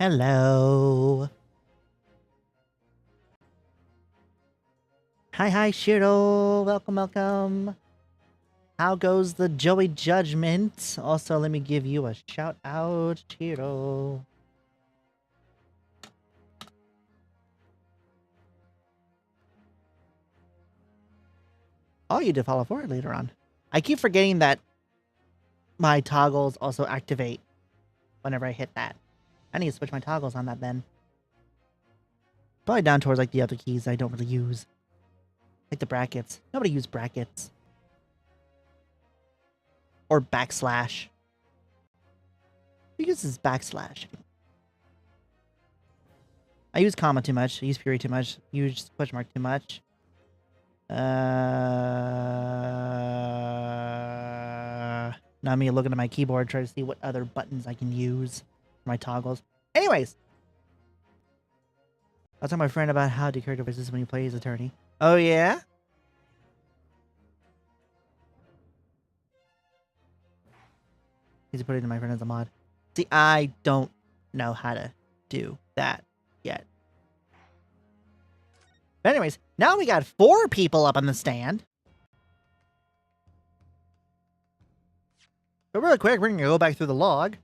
Hello. Hi, Shiro. Welcome. How goes the Joey Judgment? Also, let me give you a shout out, Shiro. Oh, you did follow forward later on. I keep forgetting that my toggles also activate whenever I hit that. I need to switch my toggles on that then. Probably down towards like the other keys I don't really use. Like the brackets. Nobody uses brackets. Or backslash. Who uses backslash? I use comma too much. I use period too much. Use question mark too much. Now me looking at my keyboard trying to see what other buttons I can use for my toggles. Anyways. I was telling my friend about how to character voices when you play as attorney. Oh yeah? He's put it in my friend as a mod. See, I don't know how to do that yet. But anyways, now we got 4 people up on the stand. But really quick, we're going to go back through the log.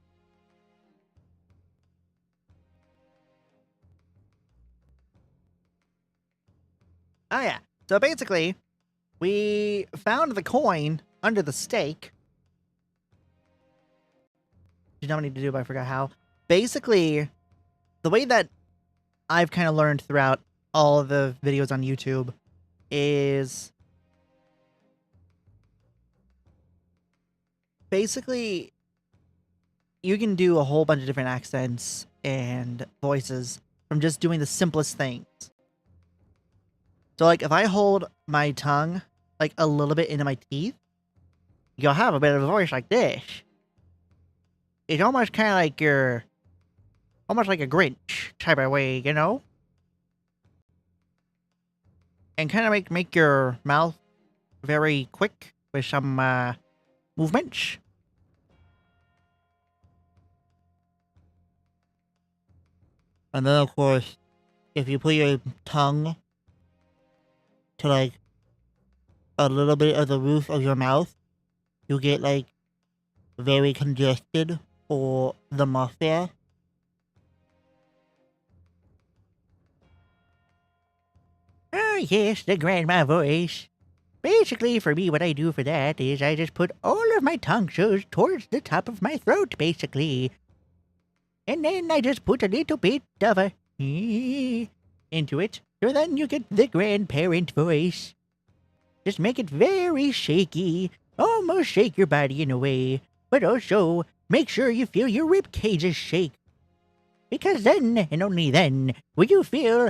Oh yeah. So basically, we found the coin under the stake. You don't need to do, but I forgot how. Basically, the way that I've kind of learned throughout all of the videos on YouTube is basically you can do a whole bunch of different accents and voices from just doing the simplest things. So like if I hold my tongue like a little bit into my teeth, you'll have a bit of a voice like this. It's almost kind of like almost like a Grinch type of way, you know? And kind of make your mouth very quick with some movements. And then of course, if you put your tongue to like a little bit of the roof of your mouth, you get like very congested for the mouth there. Oh yes, the grandma voice. Basically, for me, what I do for that is I just put all of my tongue towards the top of my throat, basically. And then I just put a little bit of a into it. So then you get the grandparent voice. Just make it very shaky. Almost shake your body in a way. But also, make sure you feel your rib cages shake. Because then, and only then, will you feel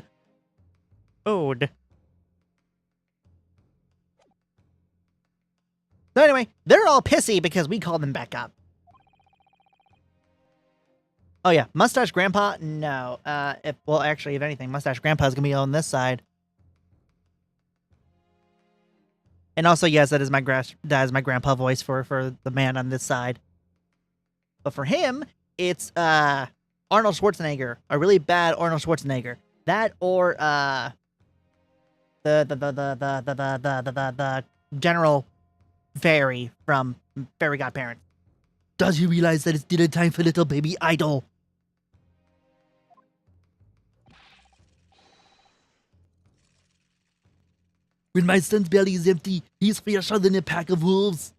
old. So anyway, they're all pissy because we called them back up. Oh yeah, Mustache Grandpa? No. Well, actually, if anything, Mustache Grandpa's gonna be on this side. And also, yes, that is my grandpa voice for the man on this side. But for him, it's Arnold Schwarzenegger, a really bad Arnold Schwarzenegger. That or the General Fairy from Fairy Godparents. Does he realize that it's dinner time for little baby idol? When my son's belly is empty, he's fiercer than a pack of wolves.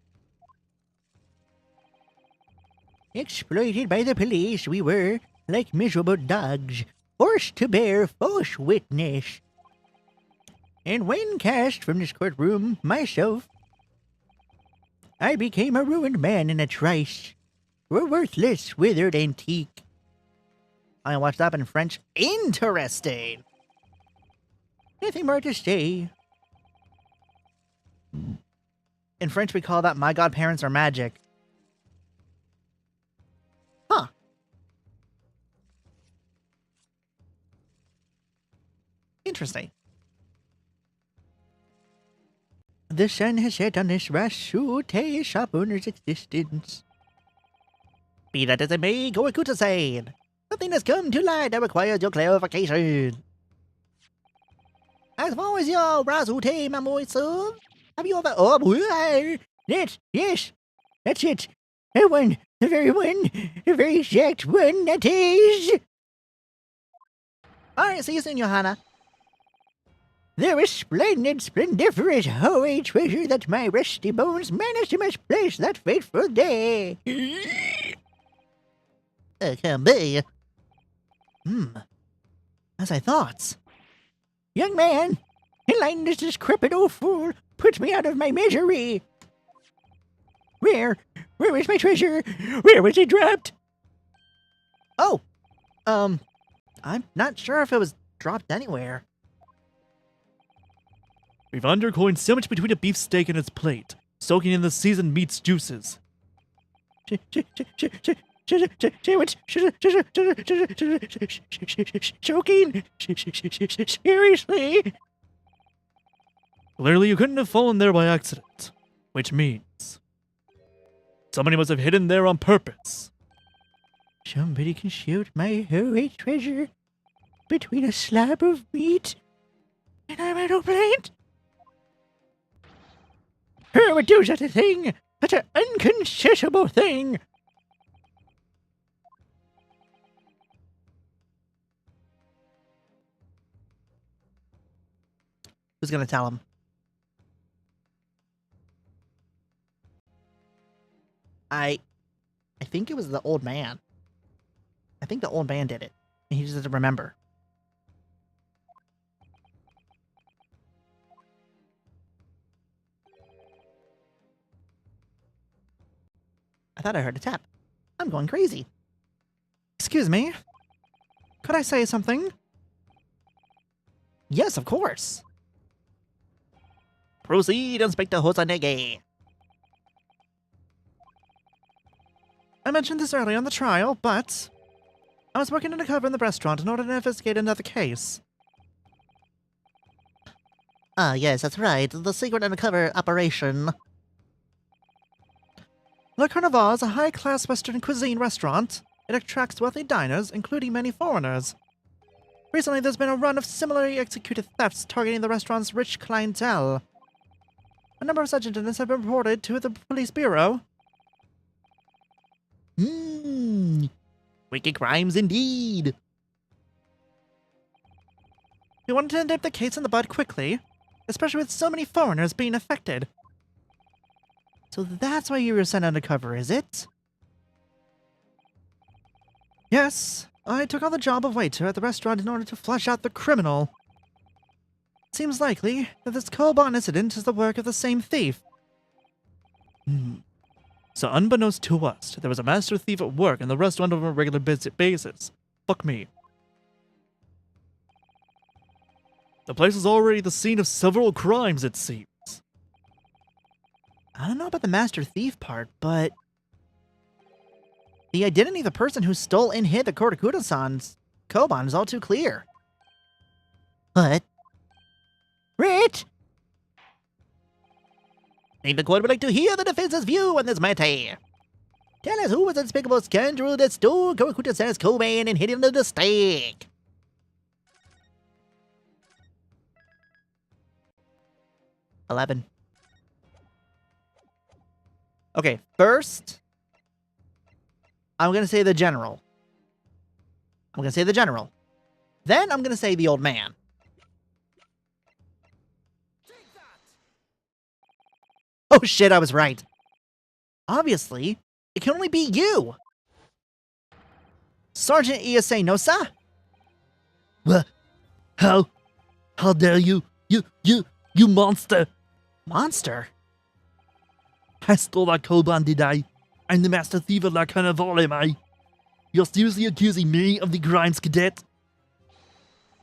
Exploited by the police, we were, like miserable dogs, forced to bear false witness. And when cast from this courtroom, myself, I became a ruined man in a trice. A worthless, withered antique. I watched that in French. Interesting. Nothing more to say. In French, we call that my godparents are magic. Huh. Interesting. The sun has set on this Rasute shop owner's existence. Be that as it may, go Akuta-san. Something has come to light that requires your clarification. As far as your razute, my boy, sir, have you ever... Oh, yes, that's it. That one, the very exact one, that is... Alright, see you soon, Johanna. There is splendiferous hoary treasure that my rusty bones managed to misplace that fateful day. Can be. As I thought. Young man, enlightened as this decrepit old fool, put me out of my misery. Where is my treasure? Where was it dropped? Oh, I'm not sure if it was dropped anywhere. We found your coin sandwiched between a beefsteak and its plate, soaking in the seasoned meat's juices. Choking? Seriously? Clearly you couldn't have fallen there by accident, which means somebody must have hidden there on purpose. Somebody can shoot my holy treasure between a slab of meat and a metal plate? Who would do such a thing? Such an inconceivable thing? Who's gonna tell him? I think it was the old man. I think the old man did it. And he just doesn't remember. I thought I heard a tap. I'm going crazy. Excuse me. Could I say something? Yes, of course. Proceed, Inspector Hosanege. I mentioned this earlier in the trial, but I was working undercover in the restaurant in order to investigate another case. Ah, yes, that's right. The secret undercover operation. Le Carnival is a high-class Western cuisine restaurant. It attracts wealthy diners, including many foreigners. Recently, there's been a run of similarly executed thefts targeting the restaurant's rich clientele. A number of such incidents have been reported to the police bureau. Wicked crimes indeed. We wanted to nip the case in the bud quickly, especially with so many foreigners being affected. So that's why you were sent undercover, is it? Yes, I took on the job of waiter at the restaurant in order to flush out the criminal. Seems likely that this Koban incident is the work of the same thief. So unbeknownst to us, there was a master thief at work in the restaurant on a regular basis. Fuck me. The place is already the scene of several crimes, it seems. I don't know about the master thief part, but the identity of the person who stole and hid the Kodakuda-san's Koban is all too clear. What? Rich! I think the court would like to hear the defense's view on this matter. Tell us who was the despicable scoundrel that stole Kodakuda-san's Koban and hid it under the steak. $11. Okay, first, I'm going to say the general. Then I'm going to say the old man. Oh shit, I was right. Obviously, it can only be you. Sergeant Iase Nosa? What? How dare you? You monster! Monster? I stole that Koban, did I? I'm the master thief of La Carnival, am I? You're seriously accusing me of the crimes, cadet?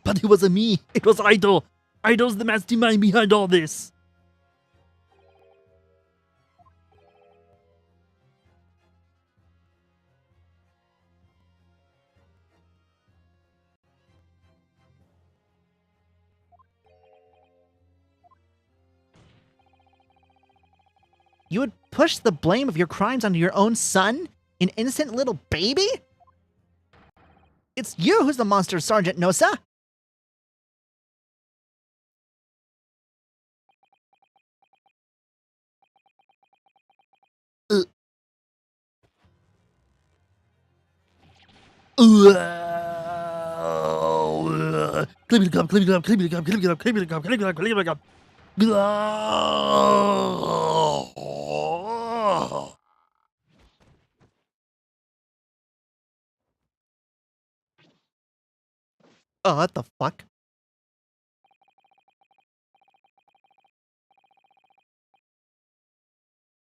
But it wasn't me, it was Idol! Idol's the mastermind behind all this! You would push the blame of your crimes onto your own son? An innocent little baby? It's you who's the monster, Sergeant Nosa! Clip it up, clip it up, clip it up, clip it up, clip it up, clip it up, clip it up. Oh, what the fuck?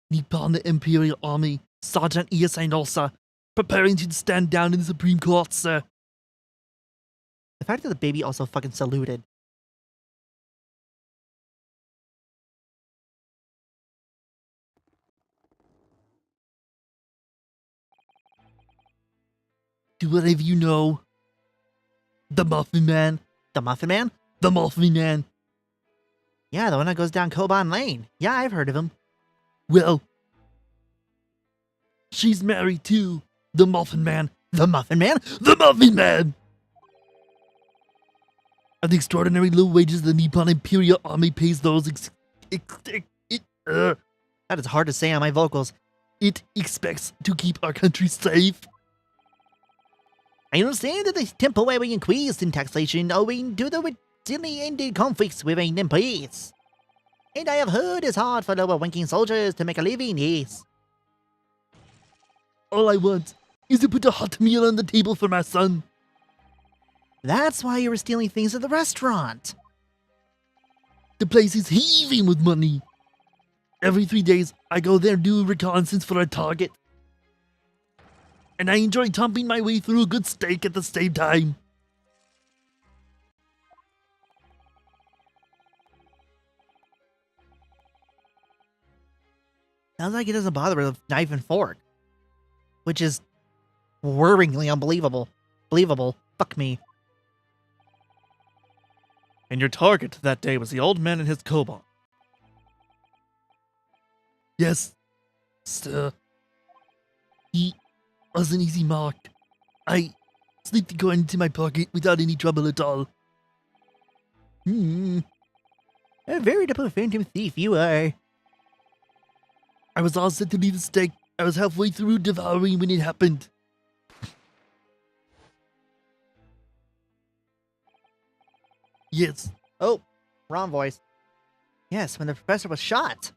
Nippon Imperial Army, Sergeant ESA Nosa, preparing to stand down in the Supreme Court, sir. The fact that the baby also fucking saluted. Do whatever you know. The Muffin Man. The Muffin Man? The Muffin Man. Yeah, the one that goes down Koban Lane. Yeah, I've heard of him. Well, she's married to the Muffin Man. The Muffin Man? The Muffin Man! At the extraordinary low wages the Nippon Imperial Army pays those That is hard to say on my vocals. it expects to keep our country safe. I understand that the temporary increase in taxation owing to the recently ended conflicts within employees. And I have heard it's hard for lower-ranking soldiers to make a living, yes. All I want is to put a hot meal on the table for my son. That's why you were stealing things at the restaurant. The place is heaving with money. Every 3 days, I go there and do reconnaissance for a target. And I enjoy thumping my way through a good steak at the same time. Sounds like he doesn't bother with a knife and fork. Which is worryingly unbelievable. Believable. Fuck me. And your target that day was the old man and his koban. Yes, sir. He was an easy mark. I slipped the coin into my pocket without any trouble at all. A veritable phantom thief you are. I was all set to leave the steak. I was halfway through devouring when it happened. Yes. Oh, wrong voice. Yes, when the professor was shot.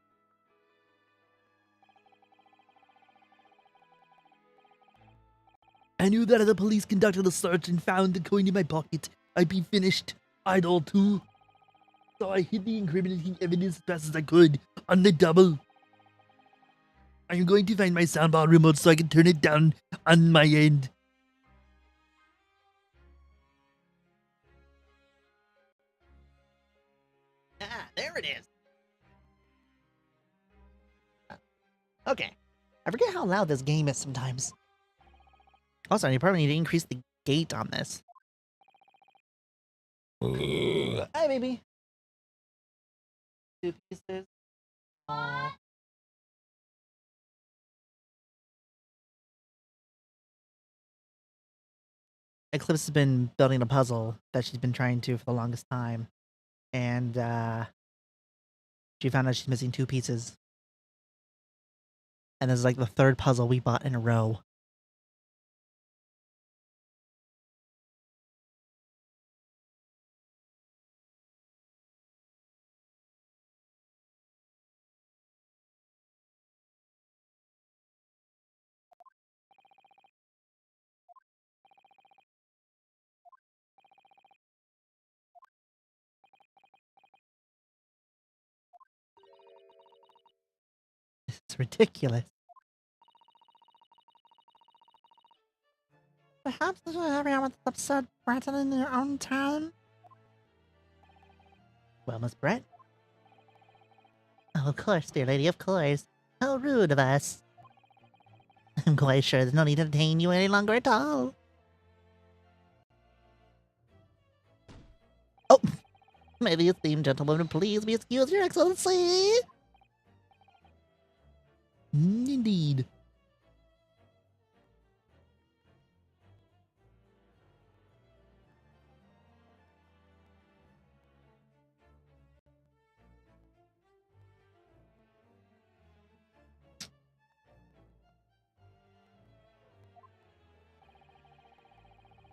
I knew that if the police conducted a search and found the coin in my pocket, I'd be finished. I'd all too. So I hid the incriminating evidence as fast as I could on the double. I am going to find my soundbar remote so I can turn it down on my end. Ah, there it is. Okay. I forget how loud this game is sometimes. Also, you probably need to increase the gate on this. Hi, baby. 2 pieces. Aw. Eclipse has been building a puzzle that she's been trying to for the longest time. And, she found out she's missing 2 pieces. And this is like the 3rd puzzle we bought in a row. It's ridiculous. Perhaps this will everyone with absurd Breton in their own town? Well, Miss Brett? Oh, of course, dear lady, of course. How rude of us. I'm quite sure there's no need to detain you any longer at all. Oh! May the esteemed gentleman please be excused, Your Excellency? Indeed.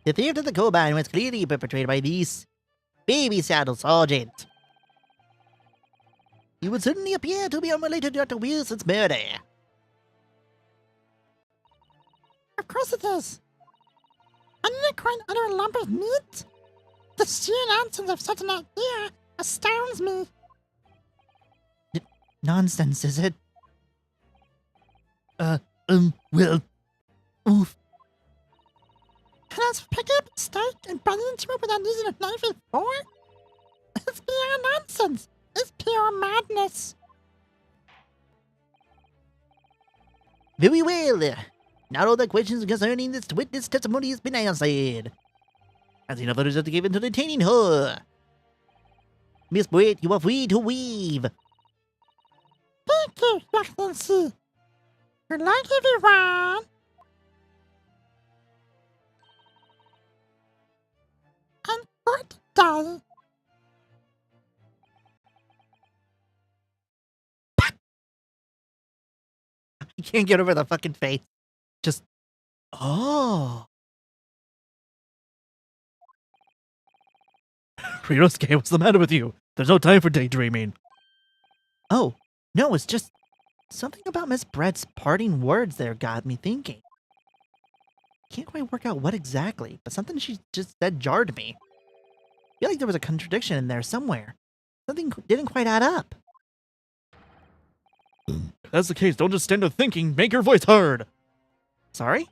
The theft of the carbine was clearly perpetrated by this baby saddle sergeant. He would certainly appear to be unrelated to Dr. Wilson's murder. Of course it is. A unicorn under a lump of meat? The sheer nonsense of such an idea astounds me. Nonsense, is it? Well, oof. And as for picking up a steak and biting into it without using a knife and fork? It's pure nonsense. It's pure madness. Very well. Not all the questions concerning this witness testimony has been answered. As enough others have to give into detaining her. Miss Brett, you are free to leave. Thank you, Your Excellency. Good luck, everyone. And good day. I can't get over the fucking face. Just, oh. Ryosuke, what's the matter with you? There's no time for daydreaming. Oh, no, it's just something about Miss Brett's parting words there got me thinking. Can't quite work out what exactly, but something she just said jarred me. I feel like there was a contradiction in there somewhere. Something didn't quite add up. If that's the case, don't just stand there thinking, make your voice heard! Sorry?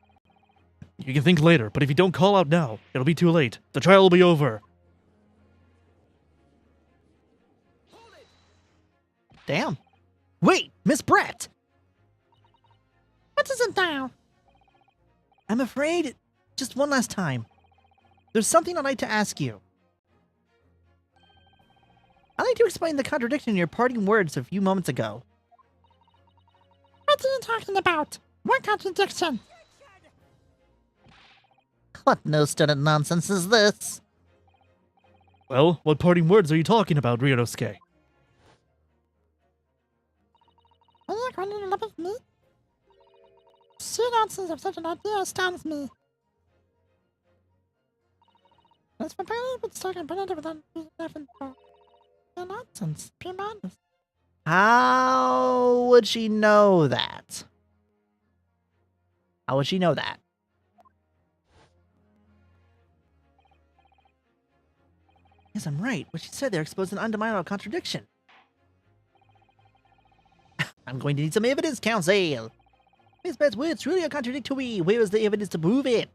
You can think later, but if you don't call out now, it'll be too late. The trial will be over. Damn. Wait, Miss Brett! What is it now? I'm afraid, just one last time. There's something I'd like to ask you. I'd like to explain the contradiction in your parting words a few moments ago. What are you talking about? What contradiction? What no-student nonsense is this? Well, what parting words are you talking about, Ryosuke? Are you going to love of me? Sheer nonsense of such an idea astounds me. As for Bailey would start and put it without being nothing for pure nonsense, pure madness. How would she know that? How would she know that? Yes, I'm right. What she said there exposed an undeniable contradiction. I'm going to need some evidence, counsel. Miss Brett's words truly are contradictory. Where is the evidence to prove it?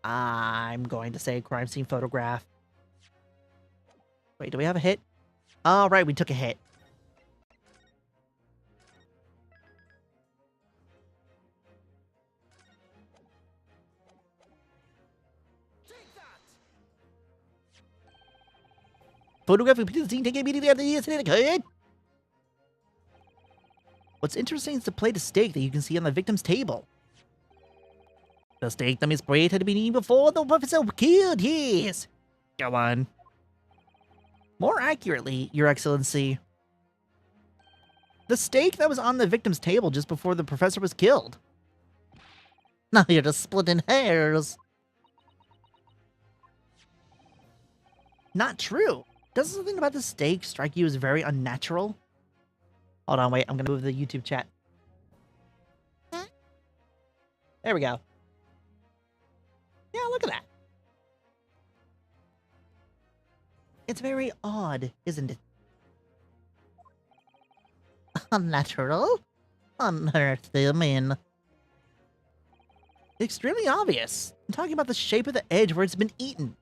I'm going to say crime scene photograph. Wait, do we have a hit? All right, we took a hit. Photograph repeated the scene taken immediately after the incident occurred. What's interesting is to play the steak that you can see on the victim's table. The steak that Miss Brett had been eating before the professor killed, yes. Go on. More accurately, Your Excellency, the steak that was on the victim's table just before the professor was killed. Now you're just splitting hairs. Not true. Doesn't something about the steak strike you as very unnatural? Hold on, wait, I'm gonna move the YouTube chat. There we go. Yeah, look at that. It's very odd, isn't it? Unnatural? Unearth them in. Extremely obvious. I'm talking about the shape of the edge where it's been eaten.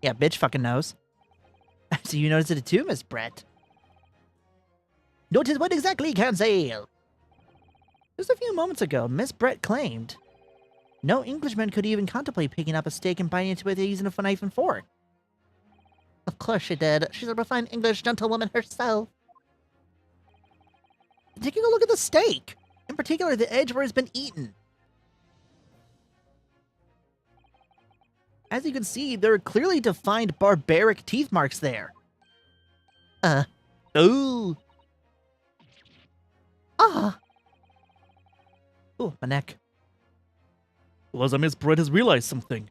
Yeah, bitch fucking knows. So you noticed it too, Miss Brett? Notice what exactly, counsel? Just a few moments ago, Miss Brett claimed no Englishman could even contemplate picking up a steak and biting into it using a knife and fork. Of course she did. She's a refined English gentlewoman herself. Taking a look at the steak, in particular the edge where it's been eaten. As you can see, there are clearly defined barbaric teeth marks there. Ooh. Ah. Ooh, my neck. Well, Miss Brett has realized something.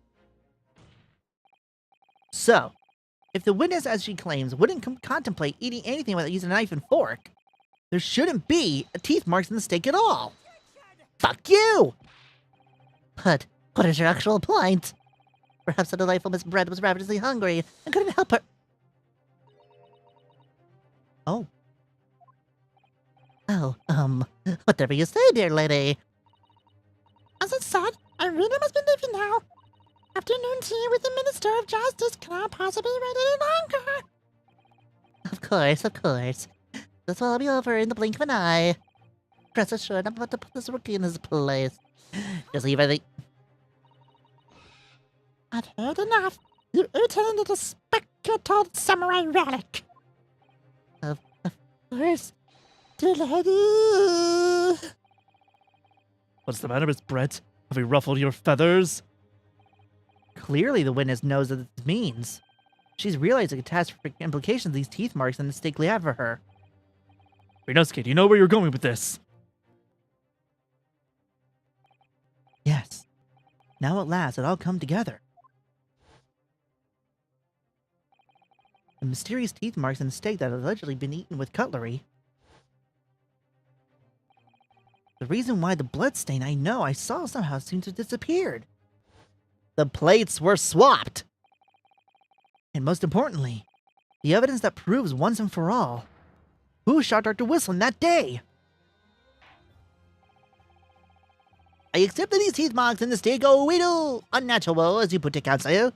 So, if the witness, as she claims, wouldn't contemplate eating anything without using a knife and fork, there shouldn't be teeth marks in the steak at all. Fuck you! But what is your actual point? Perhaps the delightful Miss Brett was ravenously hungry and couldn't help her. Oh. Oh, whatever you say, dear lady. As I said, I really must be leaving now. Afternoon tea with the Minister of Justice cannot possibly wait any longer. Of course, of course. This will all be over in the blink of an eye. Rest assured, I'm about to put this rookie in his place. Just leave everything. I've heard enough. You eaten into the spectral samurai relic. Of Course, dear lady. What's the matter, Miss Brett? Have we ruffled your feathers? Clearly, the witness knows what this means. She's realized the catastrophic implications these teeth marks in the steak have for her. Renosuke, do you know where you're going with this? Yes. Now at last, it all come together. The mysterious teeth marks in the steak that had allegedly been eaten with cutlery. The reason why the bloodstain I saw somehow seems to have disappeared. The plates were swapped! And most importantly, the evidence that proves once and for all who shot Dr. Whistling that day. I accept that these teeth marks in the steak are a little unnatural, as you put it, counsel.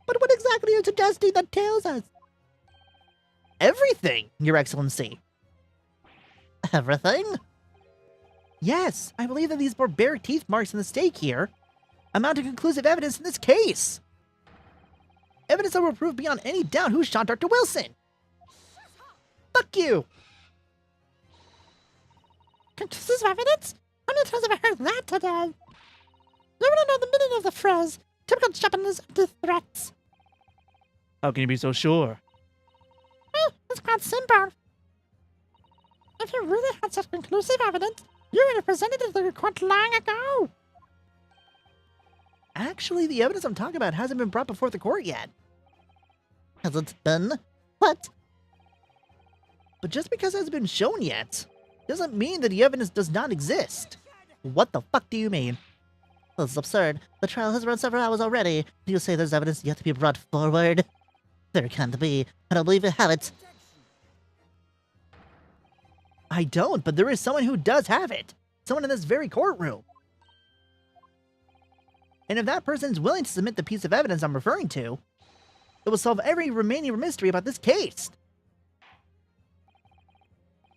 But what exactly are you suggesting that tells us? Everything, Your Excellency. Everything? Yes, I believe that these barbaric teeth marks in the steak here amount to conclusive evidence in this case. Evidence that will prove beyond any doubt who shot Dr. Wilson. Fuck you! Conclusive evidence? How many times have I heard that today? You want to know the meaning of the phrase, typical Japanese empty threats? How can you be so sure? Well, it's quite simple. If you really had such conclusive evidence, you would have presented it to the court long ago. Actually, the evidence I'm talking about hasn't been brought before the court yet. Has it been? What? But just because it hasn't been shown yet, doesn't mean that the evidence does not exist. What the fuck do you mean? This is absurd. The trial has run several hours already. Do you say there's evidence yet to be brought forward? There can't be. I don't believe you have it. I don't, but there is someone who does have it. Someone in this very courtroom. And if that person is willing to submit the piece of evidence I'm referring to, it will solve every remaining mystery about this case.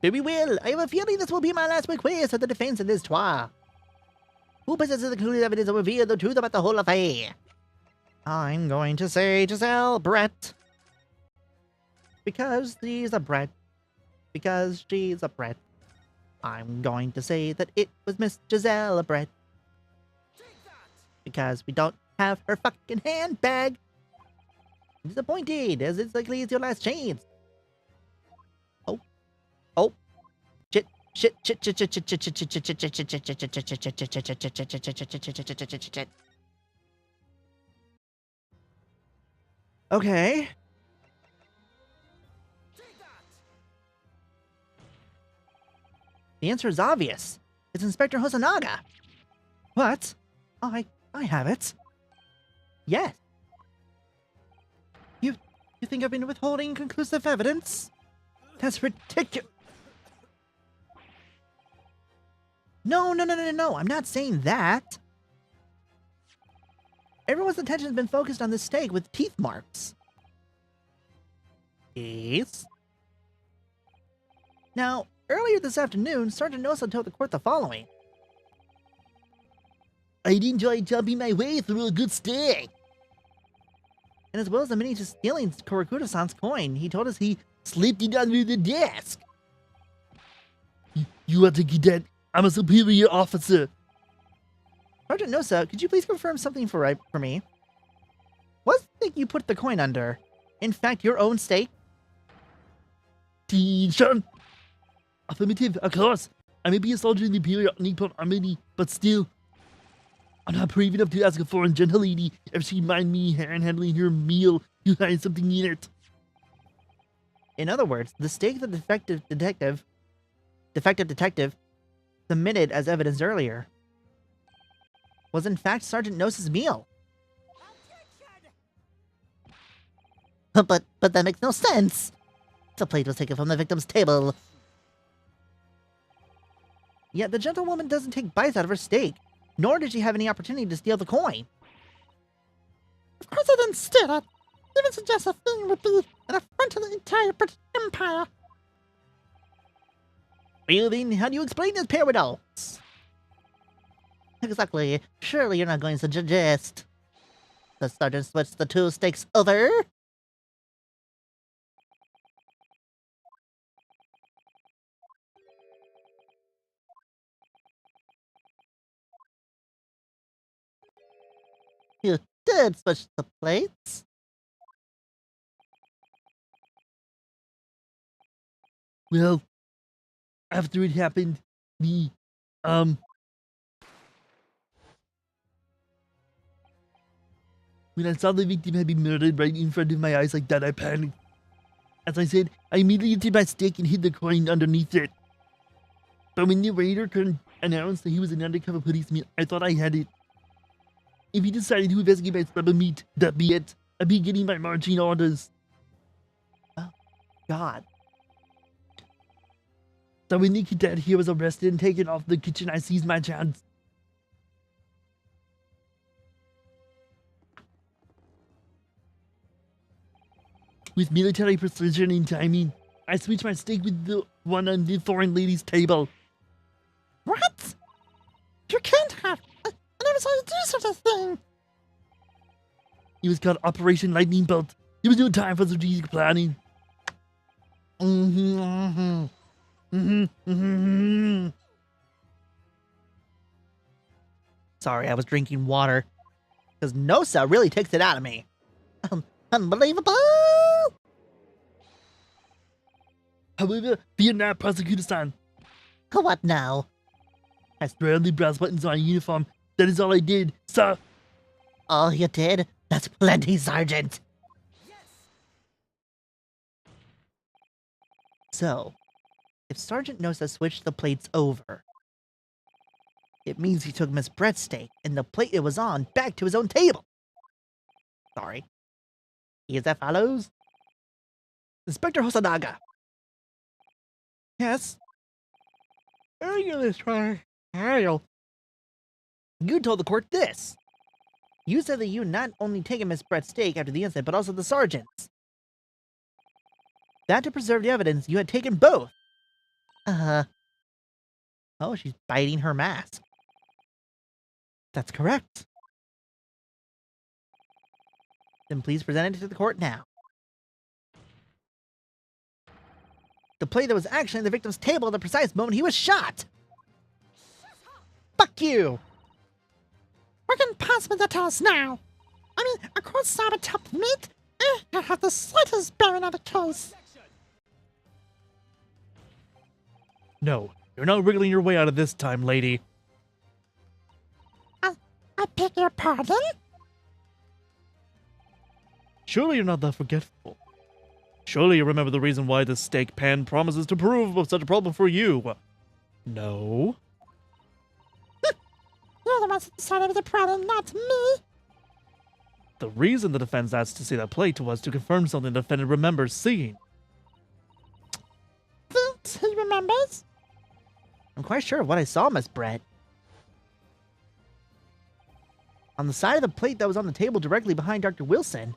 Very well. I have a feeling this will be my last request of the defense in this trial. Who possesses the conclusive evidence to reveal the truth about the whole affair? I'm going to say Giselle Brett. Because she's a Brett. Because she's a Brett. I'm going to say that it was Miss Giselle Brett. Because we don't have her fucking handbag. I'm disappointed, as it's likely it's your last chance. Oh. Oh. Shit. Shit. Shit. Shit. Shit. Shit. Shit. Shit. Shit. Shit. Shit. Shit. Shit. Shit. Shit. Shit. Shit. Shit. Okay. The answer is obvious. It's Inspector Hosonaga. What? I have it. Yes. You think I've been withholding conclusive evidence? That's ridiculous. No. I'm not saying that. Everyone's attention has been focused on this steak with teeth marks. Yes. Now, earlier this afternoon, Sergeant Nosa told the court the following. I'd enjoy jumping my way through a good steak. And as well as admitting to stealing Korakuda-san's coin, he told us he slipped it under the desk. You are the cadet. I'm a superior officer. Sergeant Nosa, could you please confirm something for me? What think you put the coin under? In fact, your own steak? Attention! Affirmative, of course. I may be a soldier in the Imperial Nippon Army, but still, I'm not brave enough to ask a foreign gentle lady if she'd mind me handling her meal to hide something in it. In other words, the steak the defective detective submitted as evidence earlier was in fact Sergeant Nose's meal. But that makes no sense. The plate was taken from the victim's table. Yet the gentlewoman doesn't take bites out of her steak, nor did she have any opportunity to steal the coin. Of course I didn't steal it. Even suggest a thing would be an affront to the entire British Empire. Well then, how do you explain this paradox? Exactly. Surely you're not going to suggest the sergeant switched the two steaks over? You did switch the plates? Well, after it happened, when I saw the victim had been murdered right in front of my eyes like that, I panicked. As I said, I immediately took my stick and hid the coin underneath it. But when the waiter announced that he was an undercover policeman, I thought I had it. If he decided to investigate my slab of meat, that be it. I'd be getting my marching orders. Oh, God. So when the cadet here was arrested and taken off the kitchen, I seized my chance. With military precision and timing, I switched my steak with the one on the foreign lady's table. What? You can't have. I never saw you do such a thing. It was called Operation Lightning Bolt. There was no time for strategic planning. Sorry, I was drinking water. Because Nosa really takes it out of me. Unbelievable! However, fear not, Prosecutor-san. What now? I spread the brass buttons on my uniform. That is all I did, sir. All you did? That's plenty, Sergeant. So, if Sergeant Nosa switched the plates over, it means he took Miss Brett's steak and the plate it was on back to his own table. Sorry. As that follows? Inspector Hosanaga. Yes? Earlier this trial, you told the court this. You said that you not only taken Miss Brett's steak after the incident, but also the sergeant's. That to preserve the evidence, you had taken both. Oh, she's biting her mask. That's correct. Then please present it to the court now. The plate that was actually on the victim's table at the precise moment he was shot. Fuck you! What can possibly that tell us now? I mean, a court slab of top meat? I have the slightest bearing on the case. No, you're not wriggling your way out of this time, lady. I beg your pardon? Surely you're not that forgetful. Surely you remember the reason why this steak pan promises to prove of such a problem for you. No? You're the ones that decided it was a problem, not me. The reason the defense asked to see that plate was to confirm something the defendant remembers seeing. Thinks he remembers? I'm quite sure of what I saw, Miss Brett. On the side of the plate that was on the table directly behind Dr. Wilson,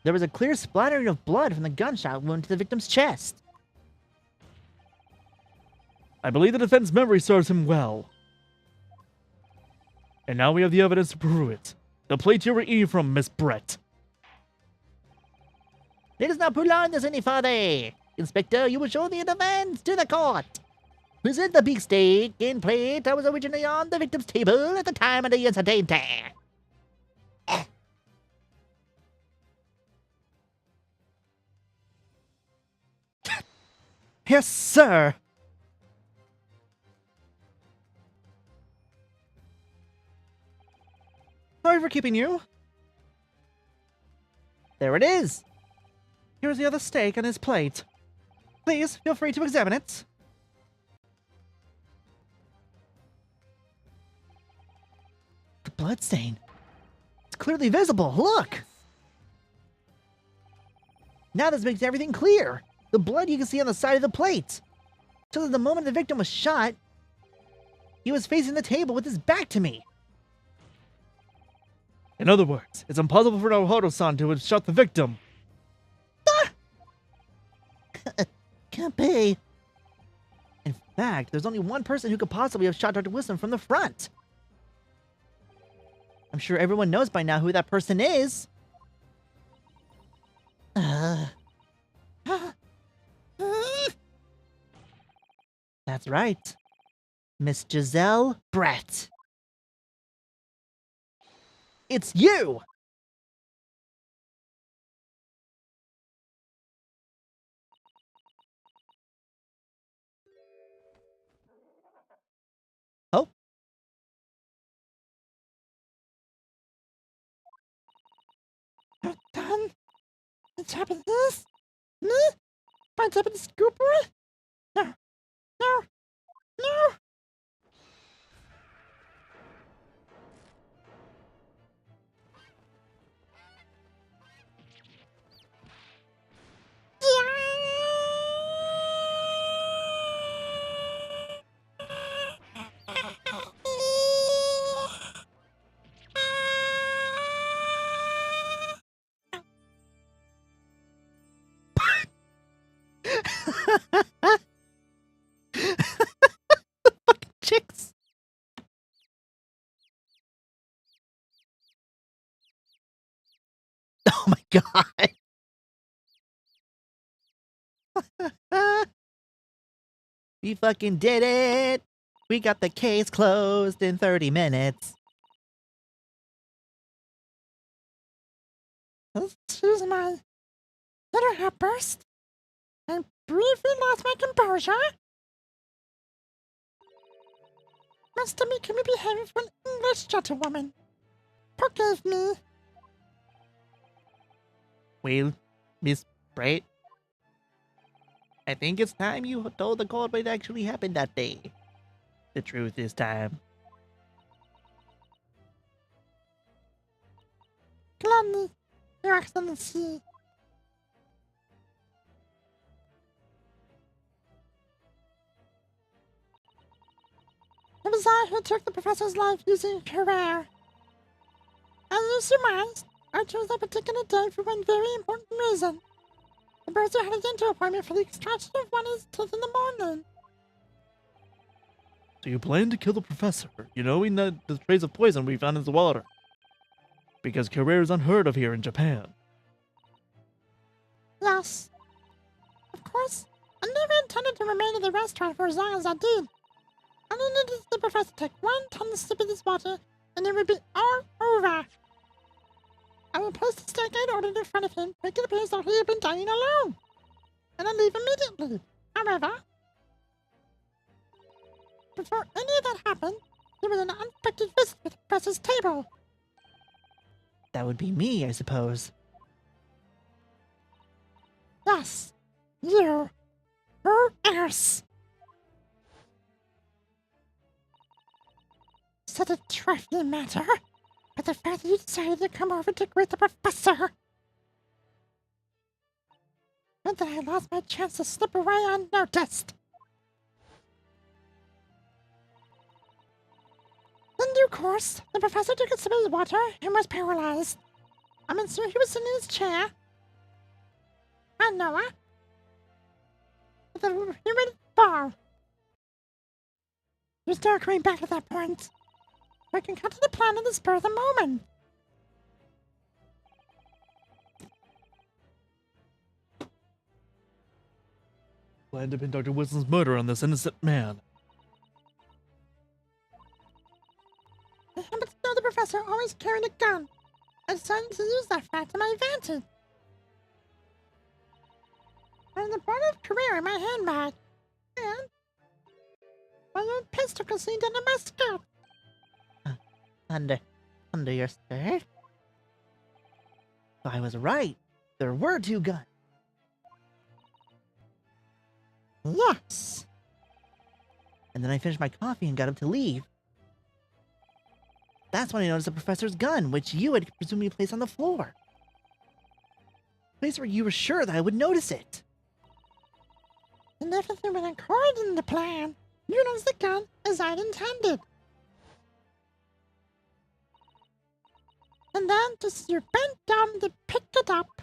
there was a clear splattering of blood from the gunshot wound to the victim's chest. I believe the defense memory serves him well. And now we have the evidence to prove it. The plate you were eating from, Miss Brett. Let us not prolong this any further. Inspector, you will show the defense to the court. Present the big steak and plate that was originally on the victim's table at the time of the incident. Yes, sir. for keeping you. There it is. Here's the other steak on his plate. Please, feel free to examine it. The bloodstain. It's clearly visible, look! Now this makes everything clear. The blood you can see on the side of the plate. So that the moment the victim was shot, he was facing the table with his back to me. In other words, it's impossible for Naruto-san to have shot the victim. Can't be. In fact, there's only one person who could possibly have shot Dr. Wisdom from the front. I'm sure everyone knows by now who that person is. That's right. Miss Giselle Brett. It's you! Oh. Done. The Japanese? Me? By Japanese scooper? No. No. No. Chicks. Oh my god. We fucking did it. We got the case closed in 30 minutes. Excuse my little outburst. I briefly lost my composure. Must me can be behaving for an English gentlewoman. Forgive me. Well, Miss Brett, I think it's time you told the court what actually happened that day. The truth this time. Gladly, Your Excellency. It was I who took the professor's life using career. As you surmised, I chose that particular day for one very important reason. The bursar had a dental appointment for the extraction of one of his teeth in the morning. So you plan to kill the professor, you knowing that the trace of poison we found in the water. Because career is unheard of here in Japan. Yes. Of course, I never intended to remain in the restaurant for as long as I did. I needed to see the professor take one tiny sip of this water, and it would be all over. I would place the steak I'd ordered in front of him, make it appear as though he had been dining alone. And I'd leave immediately. However, before any of that happened, there was an unexpected visit at the professor's table. That would be me, I suppose. Yes, you. Who else? Such a trifling matter, but the fact that you decided to come over to greet the professor meant that I lost my chance to slip away unnoticed. In due course, the professor took a sip of his water and was paralyzed. I'm sure he was sitting in his chair. And Noah, with a humid ball. You're still coming back at that point. We can cut to the plan in the spur of the moment. Plan to pin Dr. Wilson's murder on this innocent man. I happen to know the professor always carried a gun. I decided to use that fact to my advantage. I had the bottle of career in my handbag, and my own pistol concealed under my skirt. under your skirt. So I was right. There were 2 guns. Yes. And then I finished my coffee and got up to leave. That's when I noticed the professor's gun, which you had presumably placed on the floor. A place where you were sure that I would notice it. And everything went according to plan. You noticed the gun as I'd intended. And then just as you bent down to pick it up,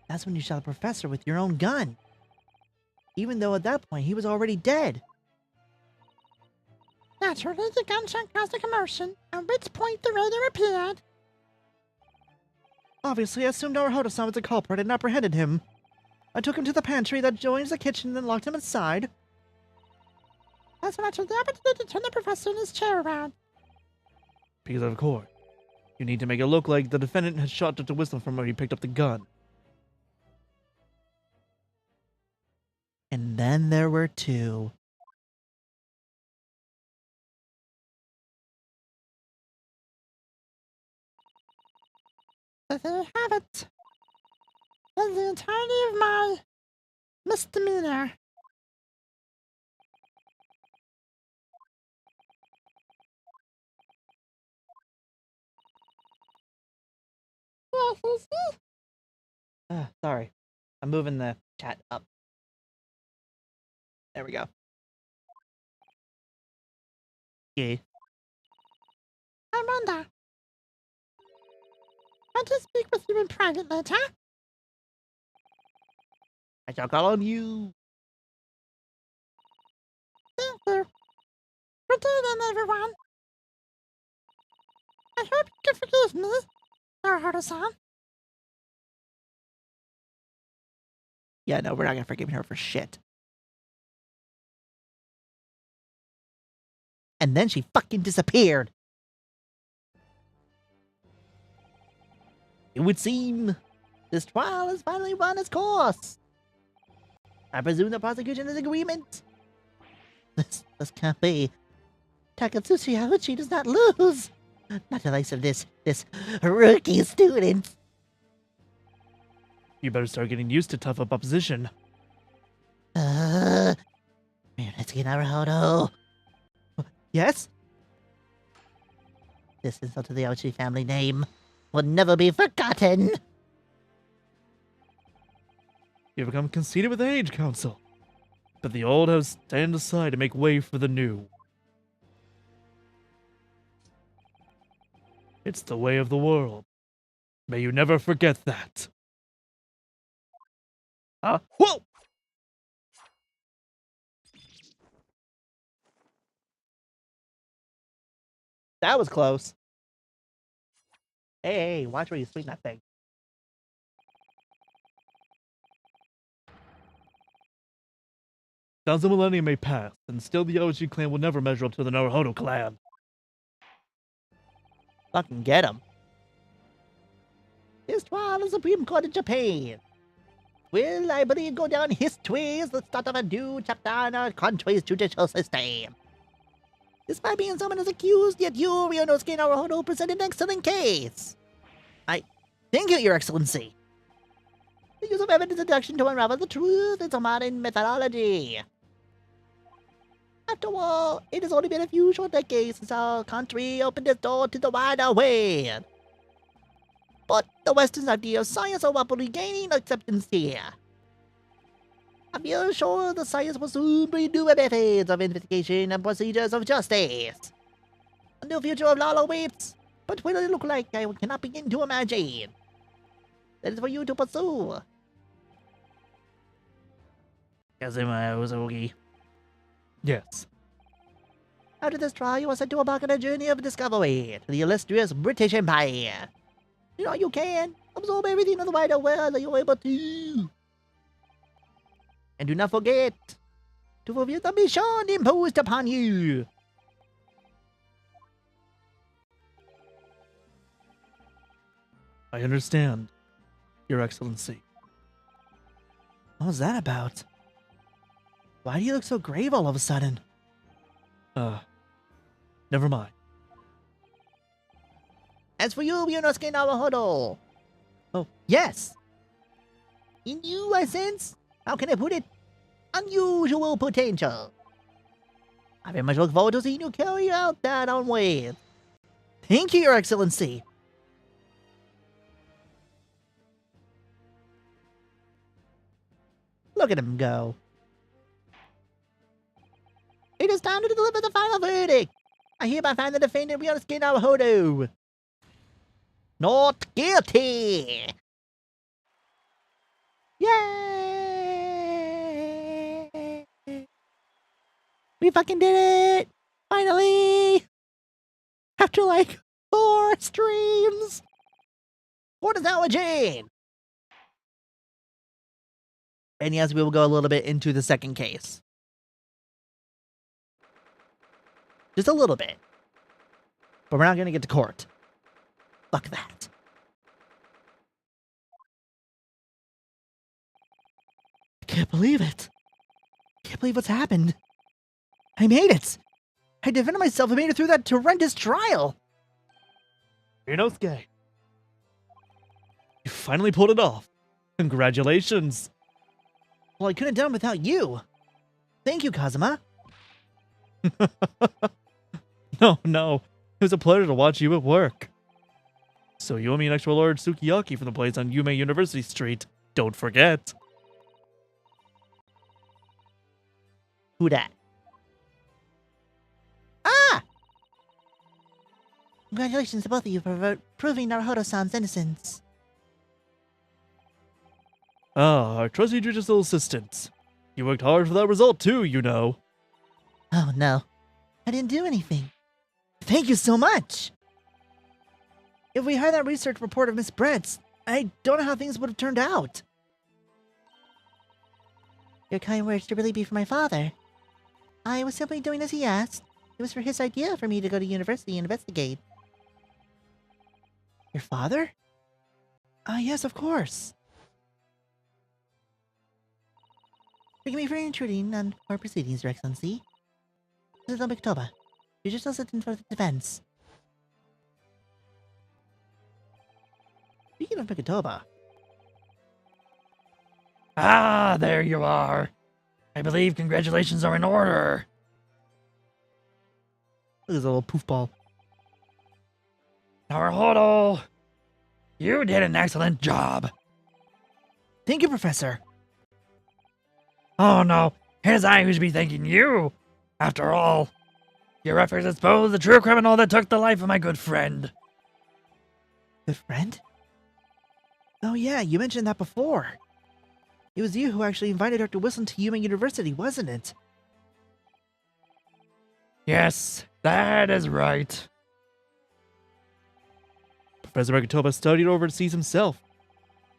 That's when you shot the professor with your own gun. Even though at that point he was already dead. naturally the gunshot caused a commotion, at which point the radio appeared. Obviously, I assumed Naruhodo-san was the culprit and apprehended him. I took him to the pantry that joins the kitchen and locked him inside. That's when I took the opportunity to turn the professor in his chair around. Because of course, you need to make it look like the defendant had shot Dr. Wisdom from where he picked up the gun. And then there were 2. So there you have it. That's the entirety of my misdemeanor. Sorry. I'm moving the chat up. There we go. Yeah. I wonder. I'll just speak with you in private later. I shall call on you. Thank you. Good day then, everyone. I hope you can forgive me, Naruhodo-san. Yeah, no, we're not gonna forgive her for shit. And then she fucking disappeared. It would seem this trial has finally run its course. I presume the prosecution is in agreement. This can't be. Takatsuchi Hauchi does not lose. Not the likes of this rookie student. You better start getting used to tough up opposition. Mitsuki Naruhodo. Yes? This insult to the Auchi family name will never be forgotten. You become conceited with age, Council. But the old have stand aside to make way for the new. It's the way of the world. May you never forget that. Whoa! That was close. Hey, watch where you swing that thing. Thousand millennia may pass, and still the OG clan will never measure up to the Naruhodo clan. Fucking get him. This trial of Supreme Court in Japan will, I believe, go down history as the start of a new chapter in our country's judicial system. Despite being summoned as accused, yet you, Ryunosuke Naruhodo, presented an excellent case. Thank you, Your Excellency. The use of evidence deduction to unravel the truth is a modern methodology. After all, it has only been a few short decades since our country opened its door to the wider world. But the Western idea of science is rapidly gaining acceptance here. I feel sure the science will soon bring new methods of investigation and procedures of justice. A new future of law awaits, but what will it look like I cannot begin to imagine. That is for you to pursue. Kazuma Uzuki. Yes. After this trial, you are sent to embark on a journey of discovery to the illustrious British Empire. You know you can absorb everything of the wider world that you're able to. And do not forget to fulfill the mission imposed upon you. I understand, Your Excellency. What was that about? Why do you look so grave all of a sudden? Never mind. As for you, Yunosuke Naruhodo. Oh, yes. In you, I sense, how can I put it? Unusual potential. I very much look forward to seeing you carry out that on way. Thank you, Your Excellency. Look at him go. It is time to deliver the final verdict. I hereby find the defendant Yunosuke Naruhodo not guilty. Yay! We fucking did it! Finally! After like 4 streams! What is our Jane? And yes, we will go a little bit into the second case. Just a little bit. But we're not going to get to court. Fuck that. I can't believe it. I can't believe what's happened. I made it. I defended myself and made it through that horrendous trial. Inosuke. You finally pulled it off. Congratulations. Well, I couldn't have done it without you. Thank you, Kazuma. No. It was a pleasure to watch you at work. So you owe me an extra large sukiyaki from the place on Yume University Street. Don't forget. Who dat? Ah! Congratulations to both of you for proving Naruhodo-san's innocence. Ah, our trusty judicial assistant. You worked hard for that result too, you know. Oh no. I didn't do anything. Thank you so much! If we had that research report of Miss Brett's, I don't know how things would have turned out. Your kind words to really be for my father. I was simply doing as he asked. It was for his idea for me to go to university and investigate. Your father? Yes, of course. Forgive me for intruding on our proceedings, Your Excellency. This is Oktober. You're just assistant for the defense. Speaking of Oktober. Ah, there you are. I believe congratulations are in order. Look at this little poof ball. Naruhodo, you did an excellent job. Thank you, Professor. Oh no, it is I who should be thanking you. After all, your efforts exposed the true criminal that took the life of my good friend. Good friend? Oh yeah, you mentioned that before. It was you who actually invited Dr. Wilson to Yume University, wasn't it? Yes, that is right. Professor Oktober studied overseas himself.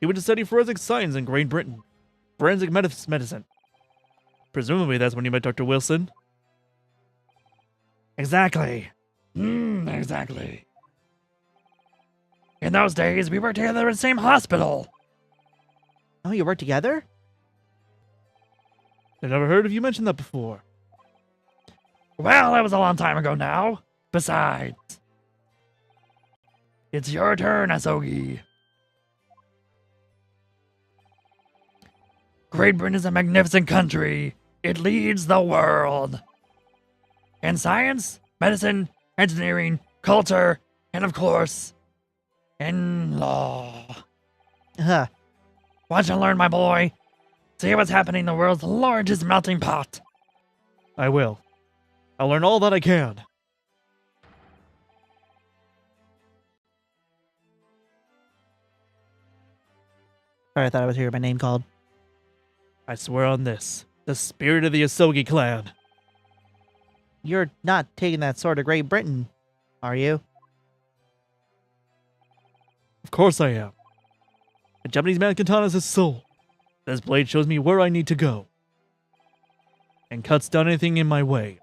He went to study forensic science in Great Britain. Forensic medicine. Presumably that's when you met Dr. Wilson. Exactly. Exactly. In those days, we worked together in the same hospital. Oh, you work together? I never heard of you mention that before. Well, that was a long time ago now. Besides, it's your turn, Asogi. Great Britain is a magnificent country. It leads the world. In science, medicine, engineering, culture, and of course, in law. Huh. Want to learn, my boy? See what's happening in the world's largest melting pot. I will. I'll learn all that I can. Sorry, I thought I was hearing my name called. I swear on this, the spirit of the Asogi clan. You're not taking that sword to Great Britain, are you? Of course I am. A Japanese man katana is his soul. This blade shows me where I need to go. And cuts down anything in my way.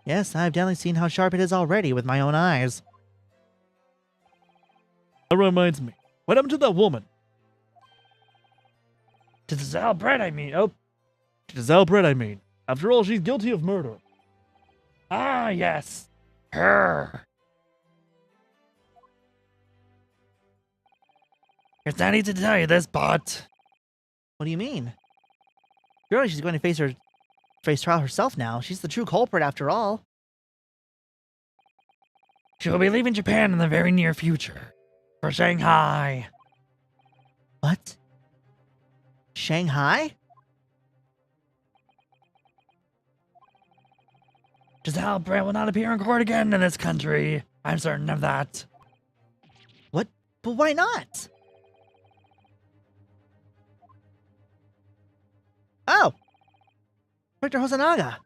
Yes, I've definitely seen how sharp it is already with my own eyes. That reminds me. What happened to that woman? To the Zal bread, I mean. Oh. Giselle Brett, I mean. After all, she's guilty of murder. Ah, yes. Her. It's not easy to tell you this, but What do you mean? Surely she's going to face trial herself now. She's the true culprit after all. she'll be leaving Japan in the very near future. For Shanghai. What? Shanghai? Giselle Brett will not appear in court again in this country. I'm certain of that. What? But why not? Oh! Victor Hosonaga.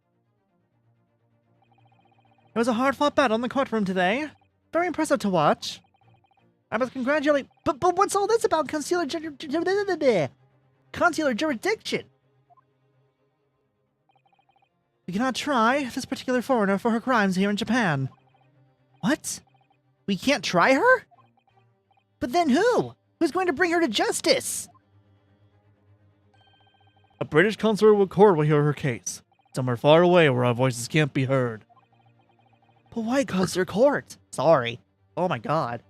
It was a hard-fought battle in the courtroom today. Very impressive to watch. I must congratulate... But what's all this about consular jurisdiction? We cannot try this particular foreigner for her crimes here in Japan. What? We can't try her? But then who? Who's going to bring her to justice? A British consular court will hear her case. Somewhere far away where our voices can't be heard. But why consular court? Sorry. Oh my god.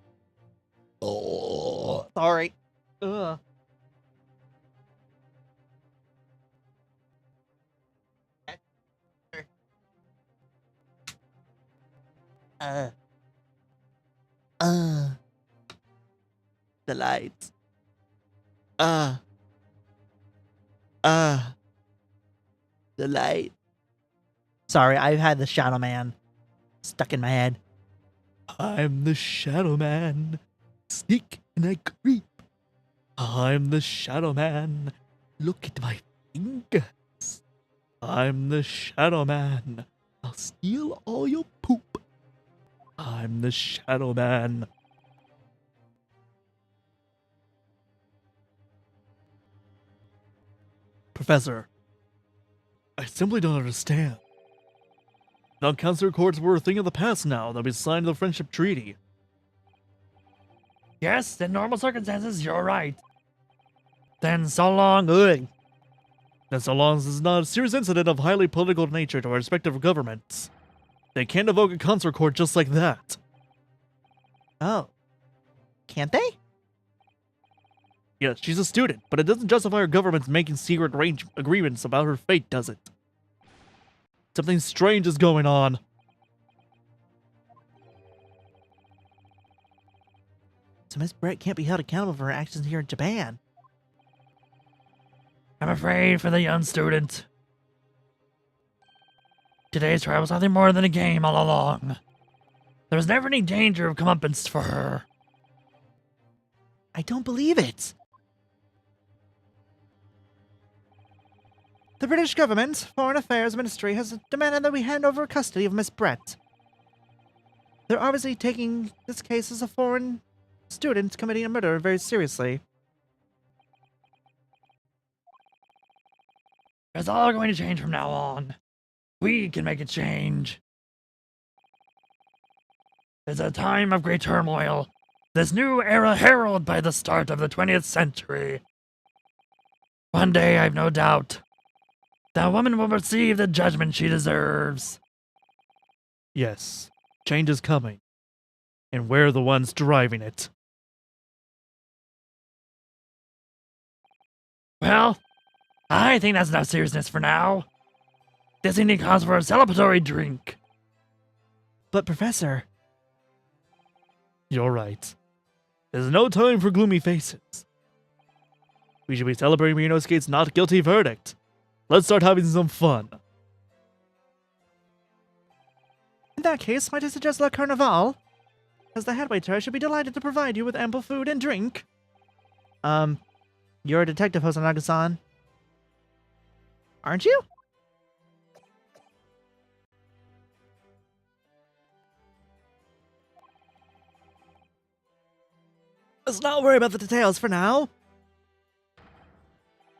Oh, sorry. Ugh. The lights. The light. Sorry, I've had the Shadow Man stuck in my head. I'm the Shadow Man. Sneak and I creep. I'm the Shadow Man. Look at my fingers. I'm the Shadow Man. I'll steal all your poop. I'm the Shadow Man. Professor, I simply don't understand. Now consular courts were a thing of the past now that we signed the friendship treaty. Yes, in normal circumstances, you're right. Then so long, ugh. Then so long as it's not a serious incident of highly political nature to our respective governments, they can't evoke a consular court just like that. Oh. Can't they? Yes, she's a student, but it doesn't justify our government's making secret range agreements about her fate, does it? Something strange is going on. So Miss Brett can't be held accountable for her actions here in Japan. I'm afraid for the young student. Today's trial was nothing more than a game all along. There was never any danger of comeuppance for her. I don't believe it. The British government, Foreign Affairs Ministry, has demanded that we hand over custody of Miss Brett. They're obviously taking this case as a foreign student committing a murder very seriously. It's all going to change from now on. We can make it change. It's a time of great turmoil. This new era heralded by the start of the 20th century. One day, I've no doubt, that woman will receive the judgment she deserves. Yes, change is coming. And we're the ones driving it. Well, I think that's enough seriousness for now. This ain't cause for a celebratory drink. But Professor... You're right. There's no time for gloomy faces. We should be celebrating Ryunosuke's not guilty verdict. Let's start having some fun. In that case, might I suggest La Carnival? As the head waiter, I should be delighted to provide you with ample food and drink. You're a detective, Hosonaga-san. Aren't you? Let's not worry about the details for now.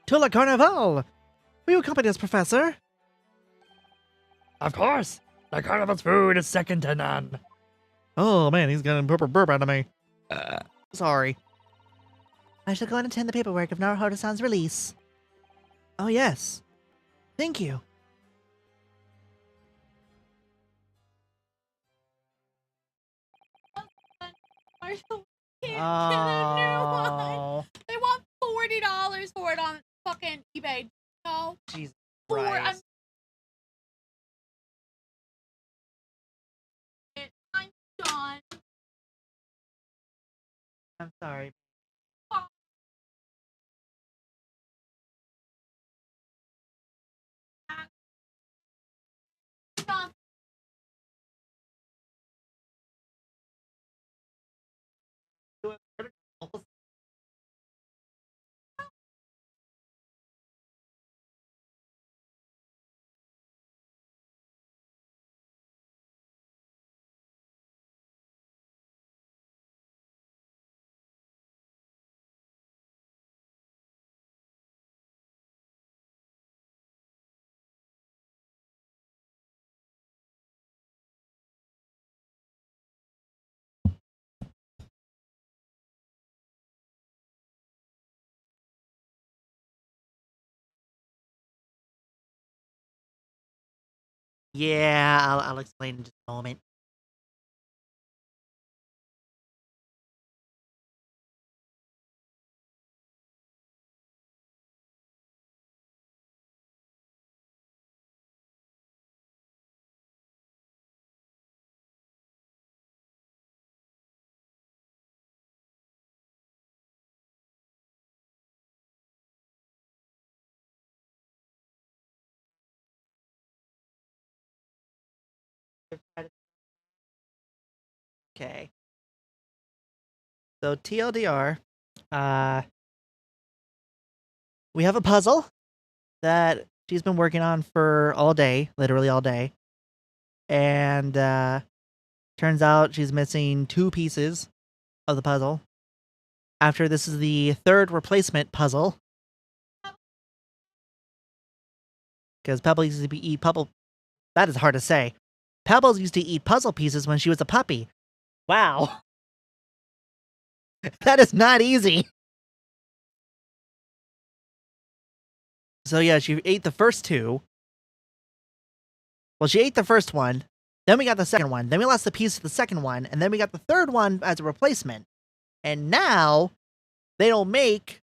To La Carnival! Will you accompany us, Professor? Of course, the carnival's food is second to none. Oh man, he's gonna burp out of me. Sorry. I shall go and attend the paperwork of Naruhodo-san's release. Oh yes. Thank you. I can't get a new one. Oh, They want $40 for it on fucking eBay. No, Jesus I'm Christ. done. I'm sorry. Done. Yeah, I'll explain in just a moment. Okay. So TLDR, we have a puzzle that she's been working on for all day, literally all day. And turns out she's missing 2 pieces of the puzzle. After this is the 3rd replacement puzzle. Because Pebbles used to eat puzzle. That is hard to say. Pebbles used to eat puzzle pieces when she was a puppy. Wow. That is not easy. So yeah, she ate the first 2. Well, she ate the first one. Then we got the second one. Then we lost the piece of the second one. And then we got the third one as a replacement. And now they don't make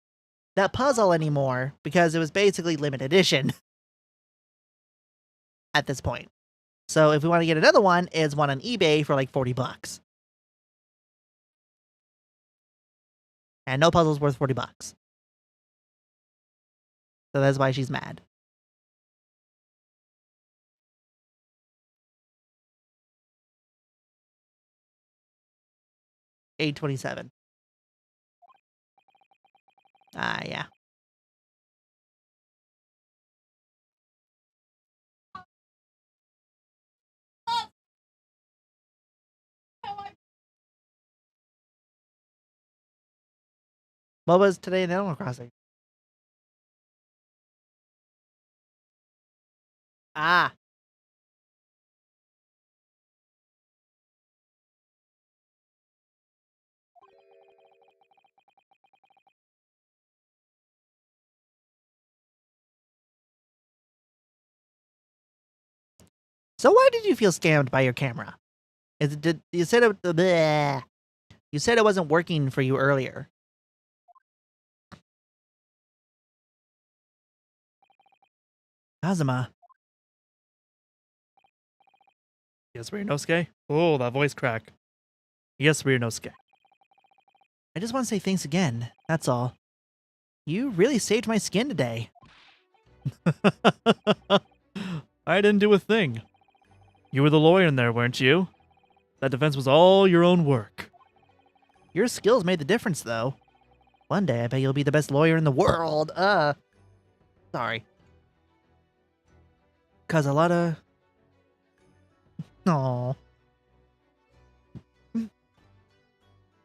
that puzzle anymore because it was basically limited edition at this point. So if we want to get another one, it's one on eBay for like $40. And no puzzle's worth $40. So that's why she's mad. $8.27. Yeah. What was today in Animal Crossing? Ah. So why did you feel scammed by your camera? You said it bleh. You said it wasn't working for you earlier. Kazuma. Yes, Ryunosuke? Oh, that voice crack. Yes, Ryunosuke. I just want to say thanks again. That's all. You really saved my skin today. I didn't do a thing. You were the lawyer in there, weren't you? That defense was all your own work. Your skills made the difference, though. One day, I bet you'll be the best lawyer in the world. Sorry. Cause a lot of... Aww.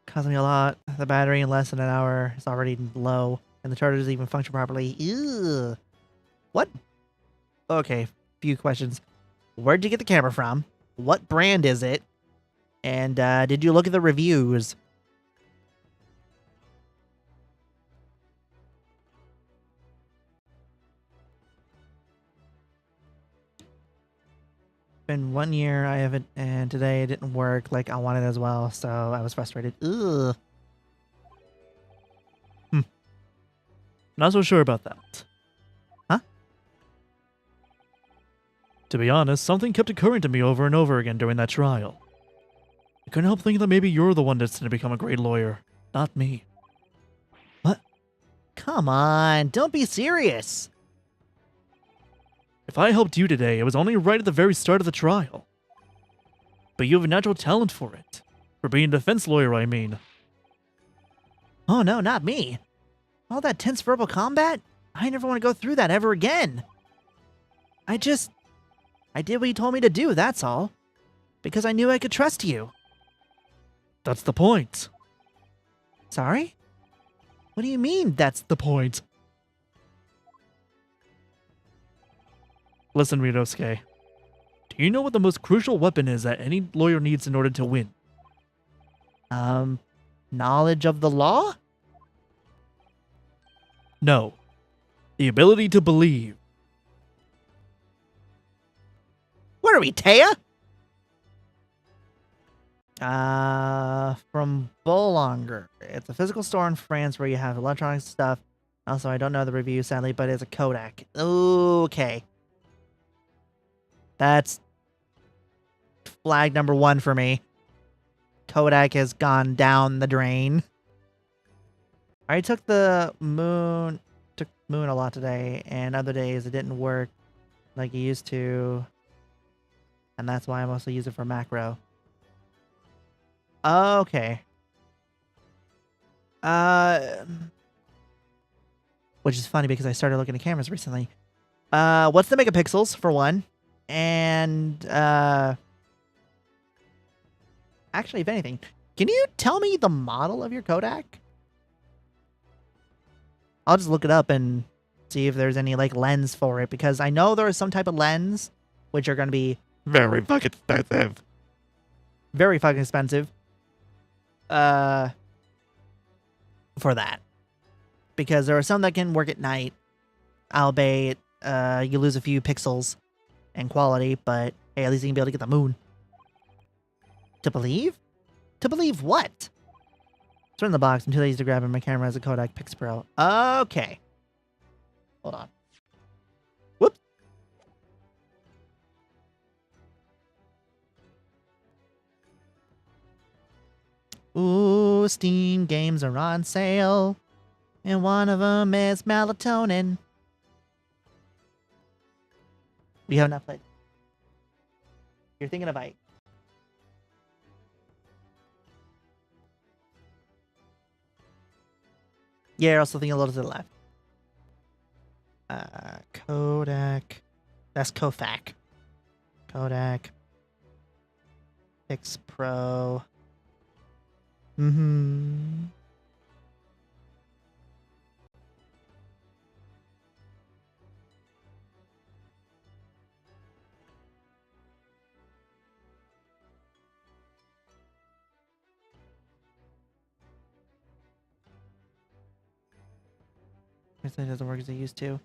Causing me a lot. The battery in less than an hour is already low, and the charger doesn't even function properly. Ew. What? Okay, few questions. Where'd you get the camera from? What brand is it? And did you look at the reviews? been 1 year I haven't, and today it didn't work like I wanted as well, so I was frustrated. Ugh. Not so sure about that. Huh? To be honest, something kept occurring to me over and over again during that trial. I couldn't help thinking that maybe you're the one destined to become a great lawyer, not me. Come on, don't be serious. If I helped you today, it was only right at the very start of the trial. But you have a natural talent for it. For being a defense lawyer, I mean. Oh no, not me. All that tense verbal combat? I never want to go through that ever again. I did what you told me to do, that's all. Because I knew I could trust you. That's the point. Sorry? What do you mean, that's The point. Listen, Ryosuke. Do you know what the most crucial weapon is that any lawyer needs in order to win? knowledge of the law? No. The ability to believe. What are we, Taya? From Bolonger. It's a physical store in France where you have electronic stuff. Also, I don't know the review, sadly, but it's a Kodak. Okay. That's flag number 1 for me. Kodak has gone down the drain. I took the moon, a lot today, and other days it didn't work like it used to. And that's why I mostly use it for macro. Okay. Which is funny because I started looking at cameras recently. What's the megapixels for one? And actually, if anything, can you tell me the model of your Kodak? I'll just look it up and see if there's any like lens for it, because I know there is some type of lens which are going to be Very fucking expensive. very fucking expensive. For that, because there are some that can work at night, albeit you lose a few pixels in quality, but hey, at least you can be able to get the moon. To believe? To believe what? It's in the box. I'm too lazy to grab it. My camera has a Kodak Pix Pro. Okay. Hold on. Whoops. Ooh, Steam games are on sale. And one of them is melatonin. We have not played. You're thinking of Ike. Yeah, you're also thinking a little to the left. Kodak. That's Kofac. Kodak. Pix Pro. Mm-hmm. It doesn't work as it used to.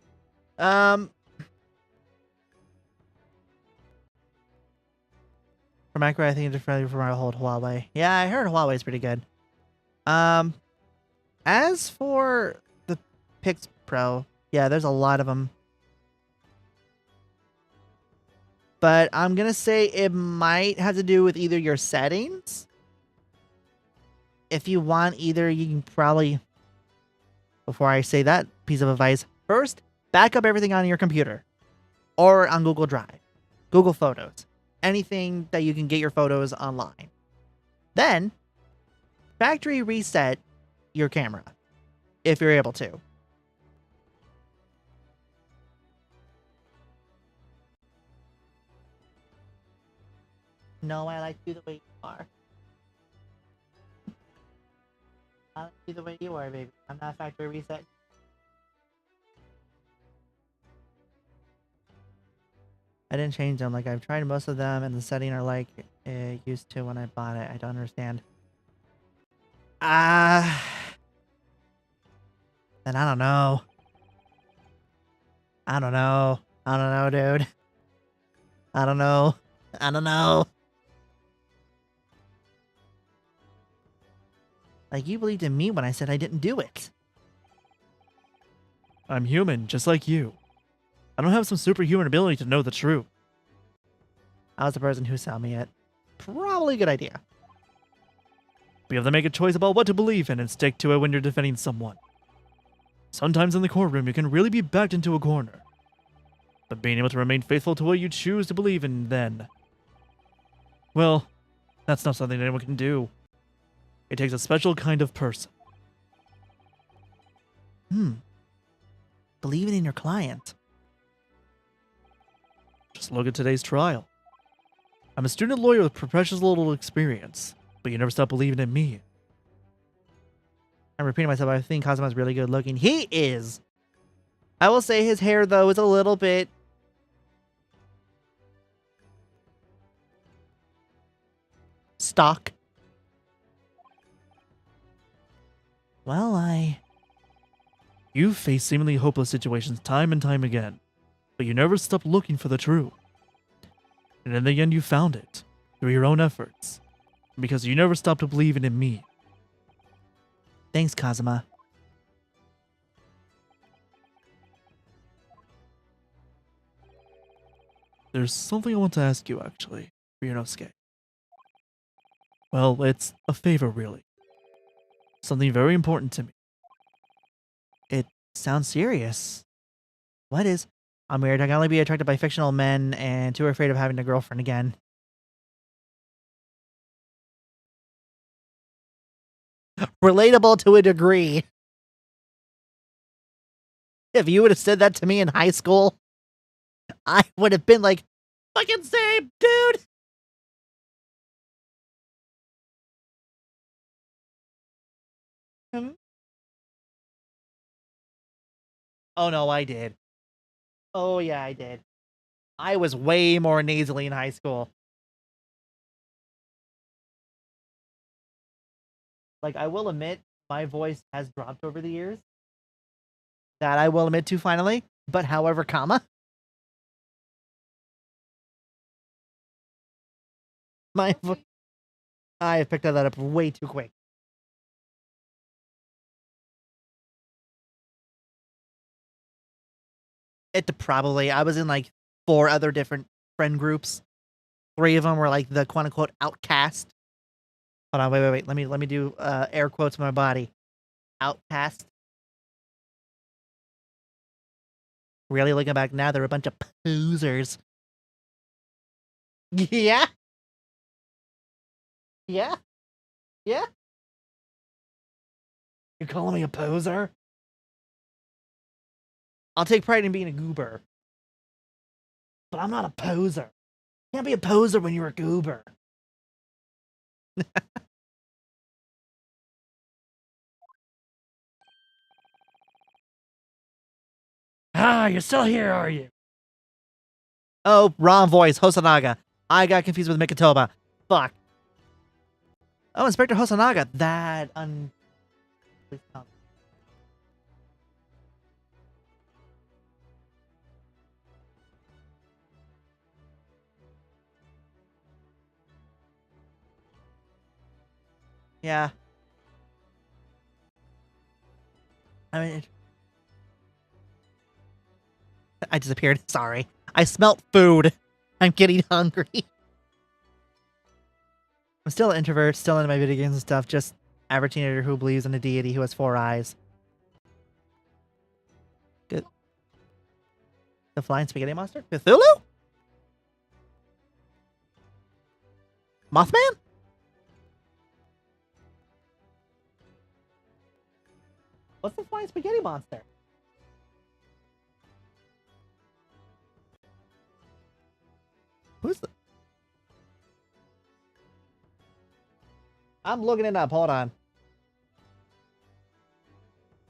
For macro, I think it's friendly for my whole Huawei. Yeah, I heard Huawei's pretty good. As for the Pix Pro, yeah, there's a lot of them. But I'm gonna say it might have to do with either your settings. If you want either, you can probably, before I say that piece of advice, first, back up everything on your computer or on Google Drive, Google Photos, anything that you can get your photos online. Then, factory reset your camera if you're able to. No, I like you the way you are. I like you the way you are, baby. I'm not factory reset. I didn't change them. Like, I've tried most of them, and the setting are like it used to when I bought it. I don't understand. Then I don't know. I don't know, dude. I don't know. I don't know. Like, you believed in me when I said I didn't do it. I'm human, just like you. I don't have some superhuman ability to know the truth. I was the person who saw me it. Probably a good idea. We have to make a choice about what to believe in and stick to it when you're defending someone. Sometimes in the courtroom, you can really be backed into a corner. But being able to remain faithful to what you choose to believe in then, well, that's not something anyone can do. It takes a special kind of person. Believing in your client. Just look at today's trial. I'm a student lawyer with professional little experience, but you never stop believing in me. I'm repeating myself, I think Kazuma's really good looking. He is! I will say his hair, though, is a little bit... stock. Well, You've faced seemingly hopeless situations time and time again, but you never stopped looking for the truth. And in the end, you found it, through your own efforts, because you never stopped believing in me. Thanks, Kazuma. There's something I want to ask you, actually, Ryunosuke. Well, it's a favor, really. Something very important to me. It sounds serious. What is... I'm weird. I can only be attracted by fictional men and too afraid of having a girlfriend again. Relatable to a degree. If you would have said that to me in high school, I would have been like, fucking same, dude! Oh no, I did. Oh yeah, I did. I was way more nasally in high school. Like, I will admit, my voice has dropped over the years. That I will admit to finally. But however, comma. I picked that up way too quick. I was in like 4 other different friend groups. 3 of them were like the quote unquote outcast. Hold on, wait. Let me do air quotes with my body. Outcast. Really looking back now, they're a bunch of posers. Yeah. Yeah. Yeah. You're calling me a poser? I'll take pride in being a goober. But I'm not a poser. You can't be a poser when you're a goober. Ah, you're still here, are you? Oh, wrong voice. Hosanaga. I got confused with Mikotoba. Fuck. Oh, Inspector Hosanaga. Please tell me. Yeah. I mean, I disappeared. Sorry. I smelt food. I'm getting hungry. I'm still an introvert, still into my video games and stuff, just average teenager who believes in a deity who has 4 eyes. Good. The flying spaghetti monster? Cthulhu? Mothman? What's the flying spaghetti monster? Who's the... I'm looking it up. Hold on.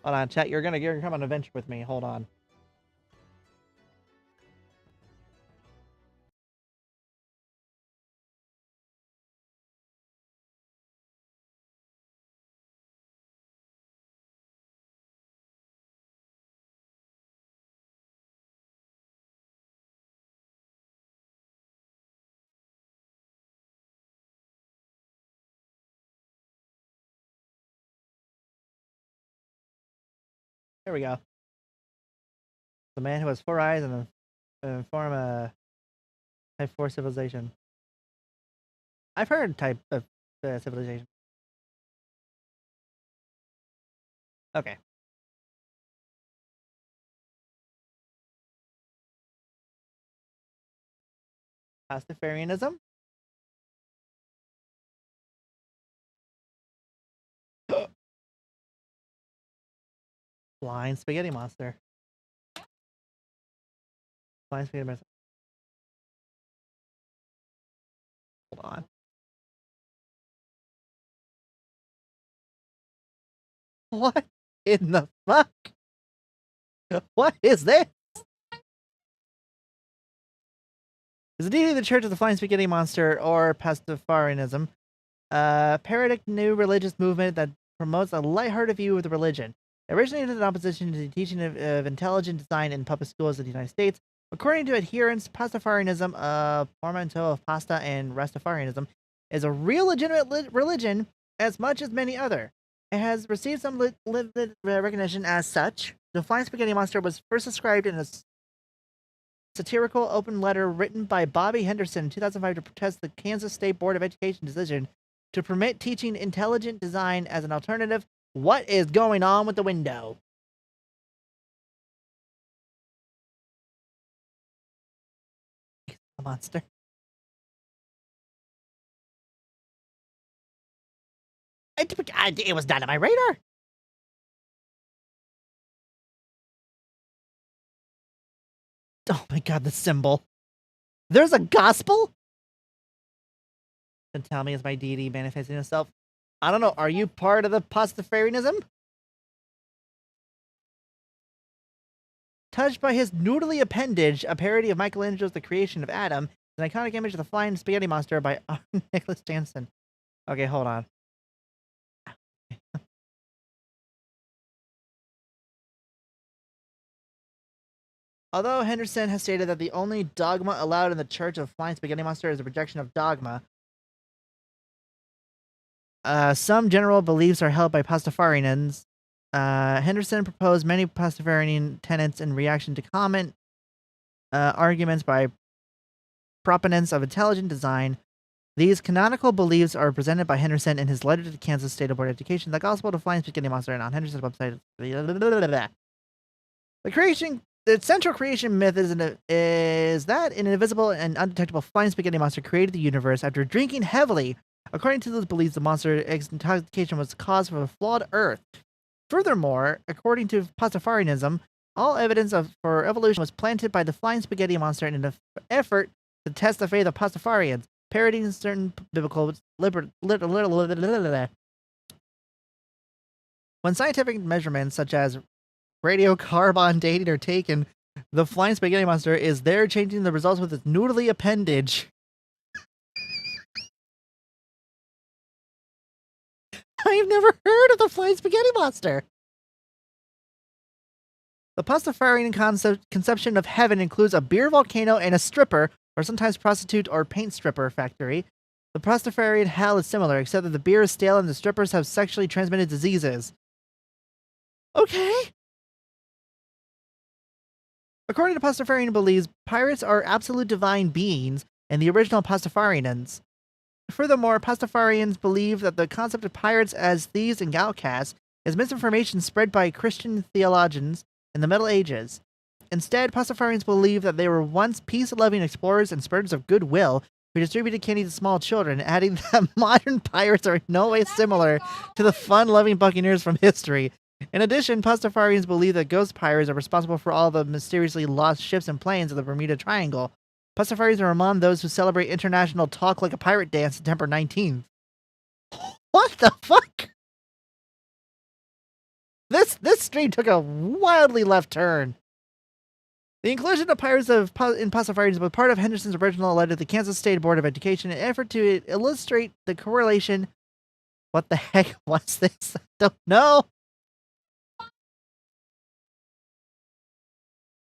Hold on, chat. You're gonna come on an adventure with me. Hold on. There we go. The man who has 4 eyes and form a type 4 civilization. I've heard type of civilization. Okay. Pastafarianism. Flying spaghetti monster. Flying spaghetti monster. Hold on. What in the fuck? What is this? Is the deity of the Church of the Flying Spaghetti Monster, or Pastafarianism, a parodic new religious movement that promotes a lighthearted view of the religion. It originated in opposition to the teaching of intelligent design in public schools in the United States. According to adherents, Pastafarianism, a portmanteau of pasta and Rastafarianism, is a real legitimate religion as much as many other. It has received some limited recognition as such. The Flying Spaghetti Monster was first described in a satirical open letter written by Bobby Henderson in 2005 to protest the Kansas State Board of Education decision to permit teaching intelligent design as an alternative. What is going on with the window? The monster. It was not on my radar. Oh my god, the symbol. There's a gospel? Then tell me, is my deity manifesting itself? I don't know. Are you part of the Pastafarianism? Touched by his noodly appendage, a parody of Michelangelo's The Creation of Adam, an iconic image of the flying spaghetti monster by Nicholas Jansen. Okay, hold on. Although Henderson has stated that the only dogma allowed in the Church of Flying Spaghetti Monster is the rejection of dogma, some general beliefs are held by Pastafarians. Henderson proposed many Pastafarian tenets in reaction to common arguments by proponents of intelligent design. These canonical beliefs are presented by Henderson in his letter to the Kansas State Board of Education, The Gospel of Flying Spaghetti Monster, and on Henderson's website. The central creation myth is that an invisible and undetectable flying spaghetti monster created the universe after drinking heavily. According to those beliefs, the monster's intoxication was the cause of a flawed Earth. Furthermore, according to Pastafarianism, all evidence for evolution was planted by the flying spaghetti monster in an effort to test the faith of Pastafarians, parodying certain biblical when scientific measurements such as radiocarbon dating are taken, the flying spaghetti monster is there changing the results with its noodly appendage. I've never heard of the flying spaghetti monster. The Pastafarian conception of heaven includes a beer volcano and a stripper, or sometimes prostitute or paint stripper factory. The Pastafarian hell is similar, except that the beer is stale and the strippers have sexually transmitted diseases. Okay. According to Pastafarian beliefs, pirates are absolute divine beings and the original Pastafarians. Furthermore, Pastafarians believe that the concept of pirates as thieves and outcasts is misinformation spread by Christian theologians in the Middle Ages. Instead, Pastafarians believe that they were once peace-loving explorers and spreaders of goodwill who distributed candy to small children, adding that modern pirates are in no way similar to the fun-loving buccaneers from history. In addition, Pastafarians believe that ghost pirates are responsible for all the mysteriously lost ships and planes of the Bermuda Triangle. Pastafarians are among those who celebrate International Talk Like a Pirate Day on September 19th. What the fuck? This stream took a wildly left turn. The inclusion of pirates in Pastafarians was part of Henderson's original letter to the Kansas State Board of Education in an effort to illustrate the correlation. What the heck was this? I don't know.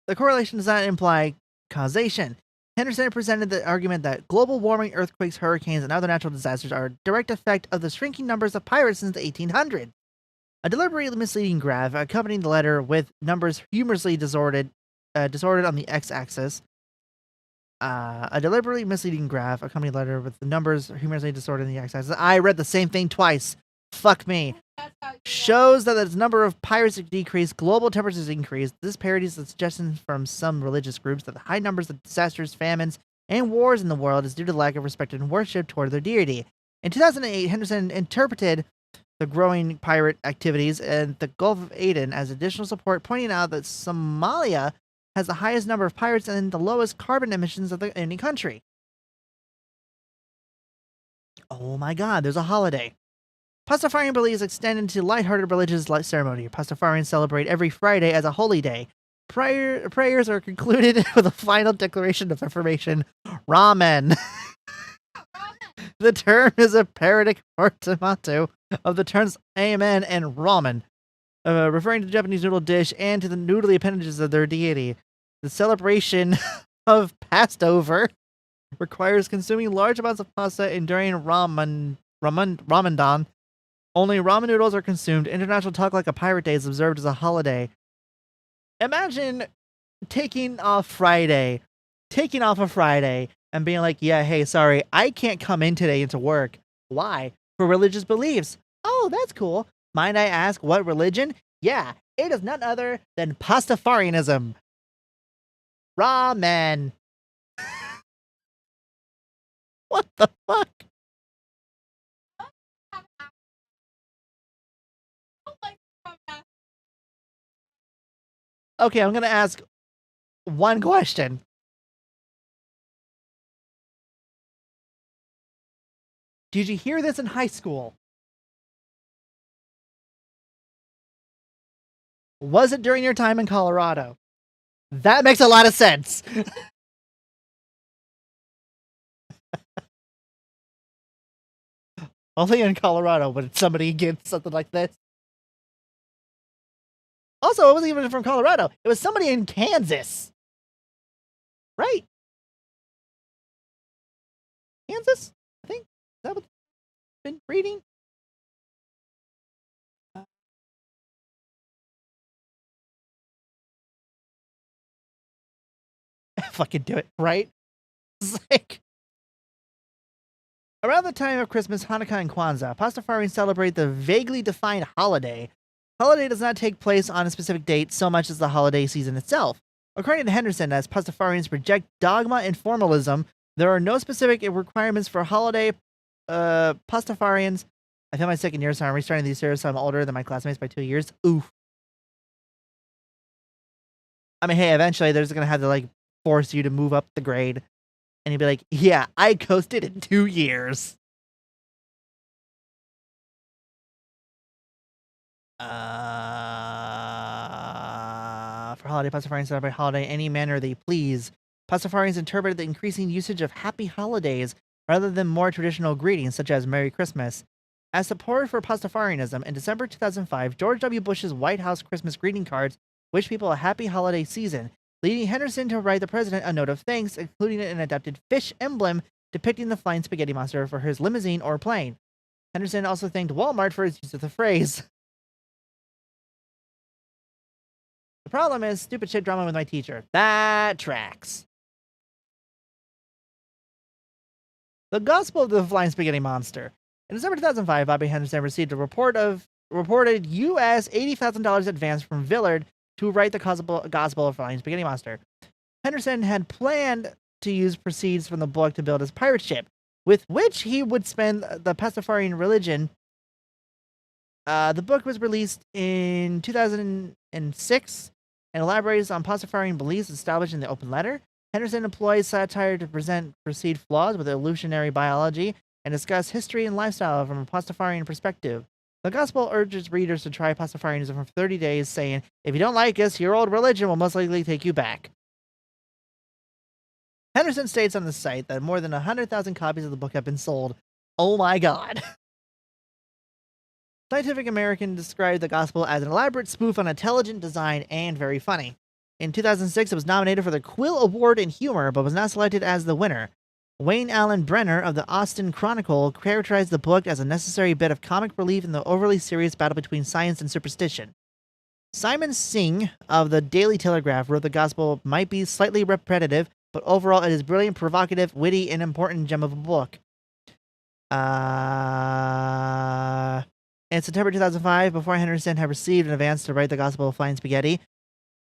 The correlation does not imply causation. Henderson presented the argument that global warming, earthquakes, hurricanes, and other natural disasters are a direct effect of the shrinking numbers of pirates since the 1800s. A deliberately misleading graph accompanying the letter with numbers humorously distorted on the x-axis. A deliberately misleading graph accompanying the letter with the numbers humorously distorted on the x-axis. I read the same thing twice. Fuck me. That's how you Shows that the number of pirates decrease, global temperatures increase. This parodies the suggestions from some religious groups that the high numbers of disasters, famines, and wars in the world is due to lack of respect and worship toward their deity. In 2008, Henderson interpreted the growing pirate activities in the Gulf of Aden as additional support, pointing out that Somalia has the highest number of pirates and the lowest carbon emissions of any country. Oh my god, there's a holiday. Pastafarian beliefs extend into lighthearted religious ceremony. Pastafarians celebrate every Friday as a holy day. Prayers are concluded with a final declaration of affirmation. Ramen. The term is a parodic portmanteau of the terms amen and ramen, referring to the Japanese noodle dish and to the noodly appendages of their deity. The celebration of Passover requires consuming large amounts of pasta and during Ramadan. Only ramen noodles are consumed. International Talk Like a Pirate Day is observed as a holiday. Imagine taking off a Friday and being like, yeah, hey, sorry, I can't come in today into work. Why? For religious beliefs. Oh, that's cool. Mind I ask, what religion? Yeah, it is none other than Pastafarianism. Ramen. What the fuck? Okay, I'm gonna ask one question. Did you hear this in high school? Was it during your time in Colorado? That makes a lot of sense. Only in Colorado would somebody get something like this. Also, it wasn't even from Colorado. It was somebody in Kansas. Right? Kansas? I think. Is that what I've been reading? Fucking do it, right? It's like... Around the time of Christmas, Hanukkah, and Kwanzaa, Pastafarians celebrate the vaguely defined holiday. Holiday does not take place on a specific date so much as the holiday season itself. According to Henderson, as Pastafarians project dogma and formalism, there are no specific requirements for holiday. Pastafarians... I feel my second year, so I'm restarting these years, so I'm older than my classmates by 2 years. Oof. I mean, hey, eventually they're just gonna have to, like, force you to move up the grade. And you'd be like, yeah, I coasted in 2 years. For holiday, Pastafarians celebrate holiday any manner they please. Pastafarians interpreted the increasing usage of happy holidays rather than more traditional greetings such as Merry Christmas. As support for Pastafarianism, in December 2005, George W. Bush's White House Christmas greeting cards wished people a happy holiday season, leading Henderson to write the president a note of thanks, including an adapted fish emblem depicting the flying spaghetti monster for his limousine or plane. Henderson also thanked Walmart for its use of the phrase. The problem is stupid shit drama with my teacher. That tracks. The Gospel of the Flying Spaghetti Monster. In December 2005, Bobby Henderson received a reported US $80,000 advance from Villard to write the Gospel of Flying Spaghetti Monster. Henderson had planned to use proceeds from the book to build his pirate ship, with which he would spend the Pastafarian religion. The book was released in 2006 and elaborates on Pastafarian beliefs established in the open letter. Henderson employs satire to present perceived flaws with evolutionary biology and discuss history and lifestyle from a Pastafarian perspective. The Gospel urges readers to try Pastafarianism for 30 days, saying, if you don't like us, your old religion will most likely take you back. Henderson states on the site that more than 100,000 copies of the book have been sold. Oh my god. Scientific American described the Gospel as an elaborate spoof on intelligent design and very funny. In 2006, it was nominated for the Quill Award in Humor, but was not selected as the winner. Wayne Allen Brenner of the Austin Chronicle characterized the book as a necessary bit of comic relief in the overly serious battle between science and superstition. Simon Singh of the Daily Telegraph wrote the gospel might be slightly repetitive, but overall it is brilliant, provocative, witty, and important gem of a book. In September 2005, before Henderson had received an advance to write the Gospel of Flying Spaghetti,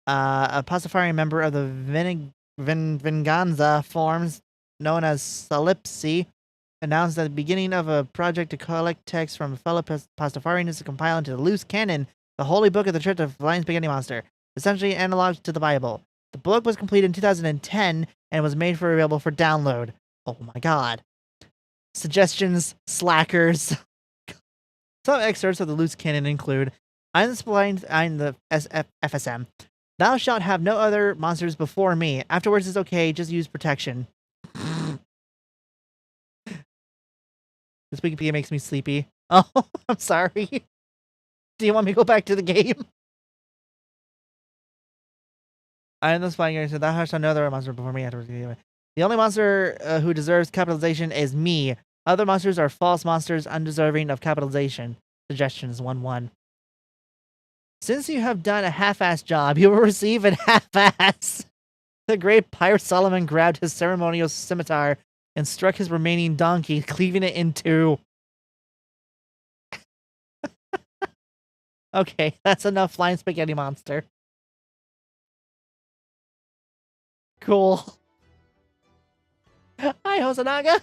a Pastafarian member of the Venganza forms, known as Solipsy, announced at the beginning of a project to collect texts from fellow Pastafarians to compile into the loose canon, the Holy Book of the Church of Flying Spaghetti Monster, essentially analogous to the Bible. The book was completed in 2010 and was made available for download. Oh my god. Suggestions, slackers. Some excerpts of the loose canon include, I'm the FSM. Thou shalt have no other monsters before me. Afterwards is okay, just use protection. This Wikipedia makes me sleepy. Oh, I'm sorry. Do you want me to go back to the game? I am the spying guy, so thou hast no other monster before me. Afterwards, the only monster who deserves capitalization is me. Other monsters are false monsters undeserving of capitalization. Suggestions 1-1. Since you have done a half-ass job, you will receive a half-ass. The great pirate Solomon grabbed his ceremonial scimitar and struck his remaining donkey, cleaving it in two. Okay, that's enough flying spaghetti monster. Cool. Hi, Hosonaga.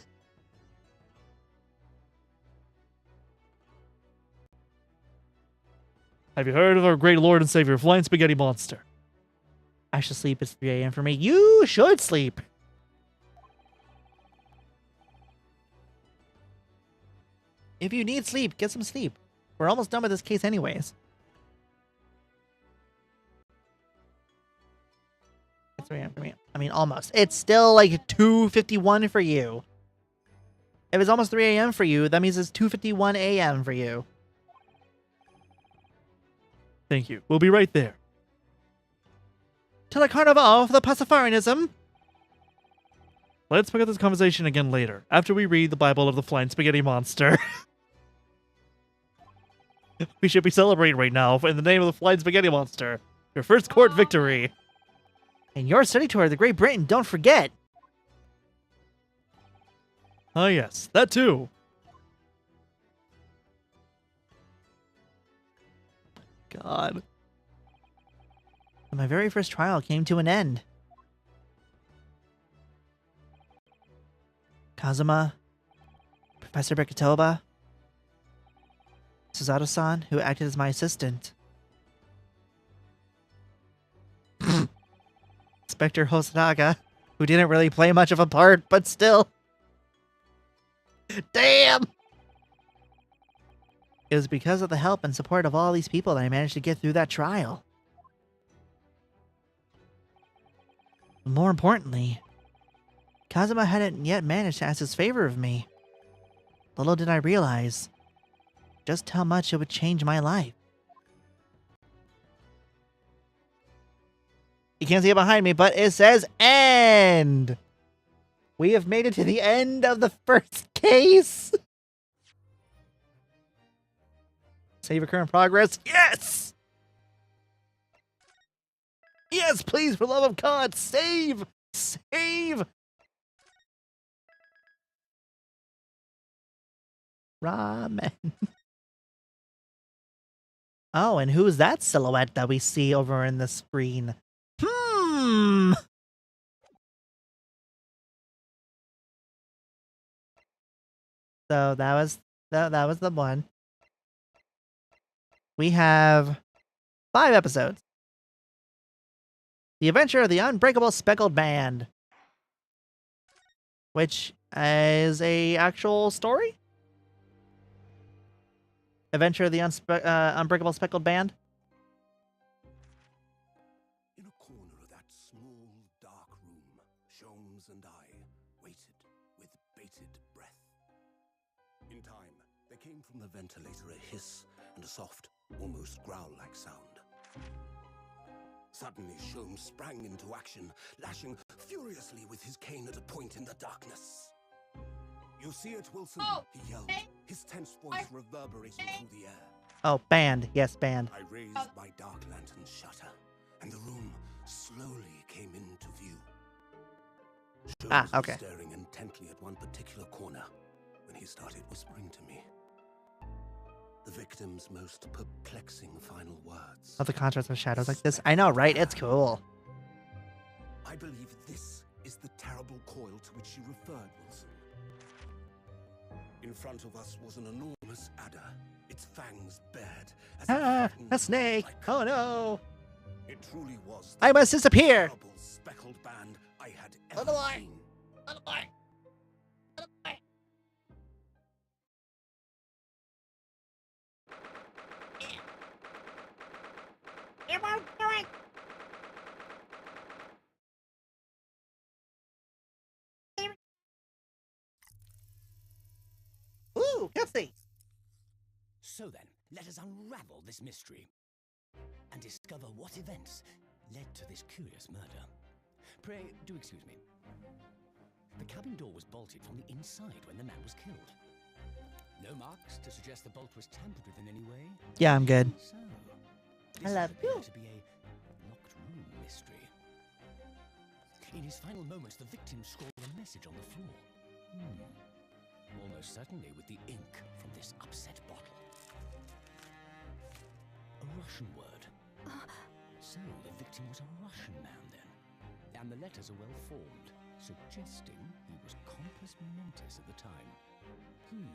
Have you heard of our great Lord and Savior, Flying Spaghetti Monster? I should sleep. It's 3 a.m. for me. You should sleep. If you need sleep, get some sleep. We're almost done with this case anyways. It's 3 a.m. for me. I mean, almost. It's still like 2:51 for you. If it's almost 3 a.m. for you, that means it's 2:51 a.m. for you. Thank you. We'll be right there. To the carnival for the Pastafarianism. Let's pick up this conversation again later, after we read the Bible of the Flying Spaghetti Monster. We should be celebrating right now in the name of the Flying Spaghetti Monster. Your first court victory. And your study tour of the Great Britain, don't forget. Ah, yes, that too. God. My very first trial came to an end. Kazuma, Professor Bekatoba, Suzato-san, who acted as my assistant, Inspector Hosonaga, who didn't really play much of a part, but still. Damn! It was because of the help and support of all these people that I managed to get through that trial. More importantly, Kazuma hadn't yet managed to ask his favor of me. Little did I realize just how much it would change my life. You can't see it behind me, but it says end! We have made it to the end of the first case! Save your current progress. Yes! Yes, please, for the love of God, save! Save! Ramen. Oh, and who's that silhouette that we see over in the screen? So that was the one. We have 5 episodes. The Adventure of the Unbreakable Speckled Band, which is a actual story. Adventure of the Unbreakable Speckled Band. In a corner of that small, dark room, Sholmes and I waited with bated breath. In time, there came from the ventilator a hiss and a soft, almost growl-like sound. Suddenly, Sholmes sprang into action, lashing furiously with his cane at a point in the darkness. You see it, Wilson? Oh, He yelled, hey. his tense voice reverberating through the air. Oh, banned. Yes, banned. I raised my dark lantern shutter, and the room slowly came into view. Sholmes okay. was staring intently at one particular corner when he started whispering to me. The victim's most perplexing final words. Love the contrast of shadows like this. I know, right? It's cool. I believe this is the terrible coil to which you referred, Wilson. In front of us was an enormous adder, its fangs bared. As Ah, threatened a snake. like- Oh no. It truly was I must the disappear. terrible speckled band I had So ever do I. seen. It won't do it. Ooh, cutscene. So then, let us unravel this mystery and discover what events led to this curious murder. Pray, do excuse me. The cabin door was bolted from the inside when the man was killed. No marks to suggest the bolt was tampered with in any way. Yeah, I'm good. So, I this love would appear you. to be a locked room mystery. In his final moments, the victim scrawled a message on the floor. Almost certainly with the ink from this upset bottle. A Russian word. So the victim was a Russian man then. And the letters are well formed, suggesting he was compos mentis at the time.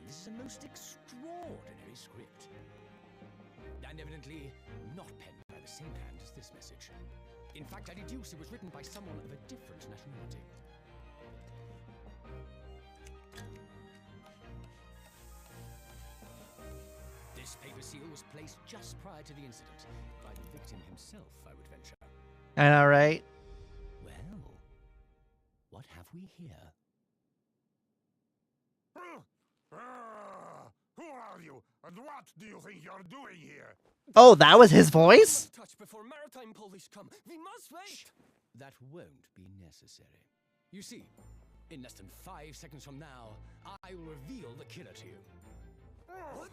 This is a most extraordinary script. And evidently not penned by the same hand as this message. In fact, I deduce it was written by someone of a different nationality. This paper seal was placed just prior to the incident by the victim himself, I would venture. I know, right? Well, what have we here? Who are you, and what do you think you're doing here? Oh, that was his voice? Touch before maritime police come. We must wait. That won't be necessary. You see, in less than 5 seconds from now, I will reveal the killer to you. What?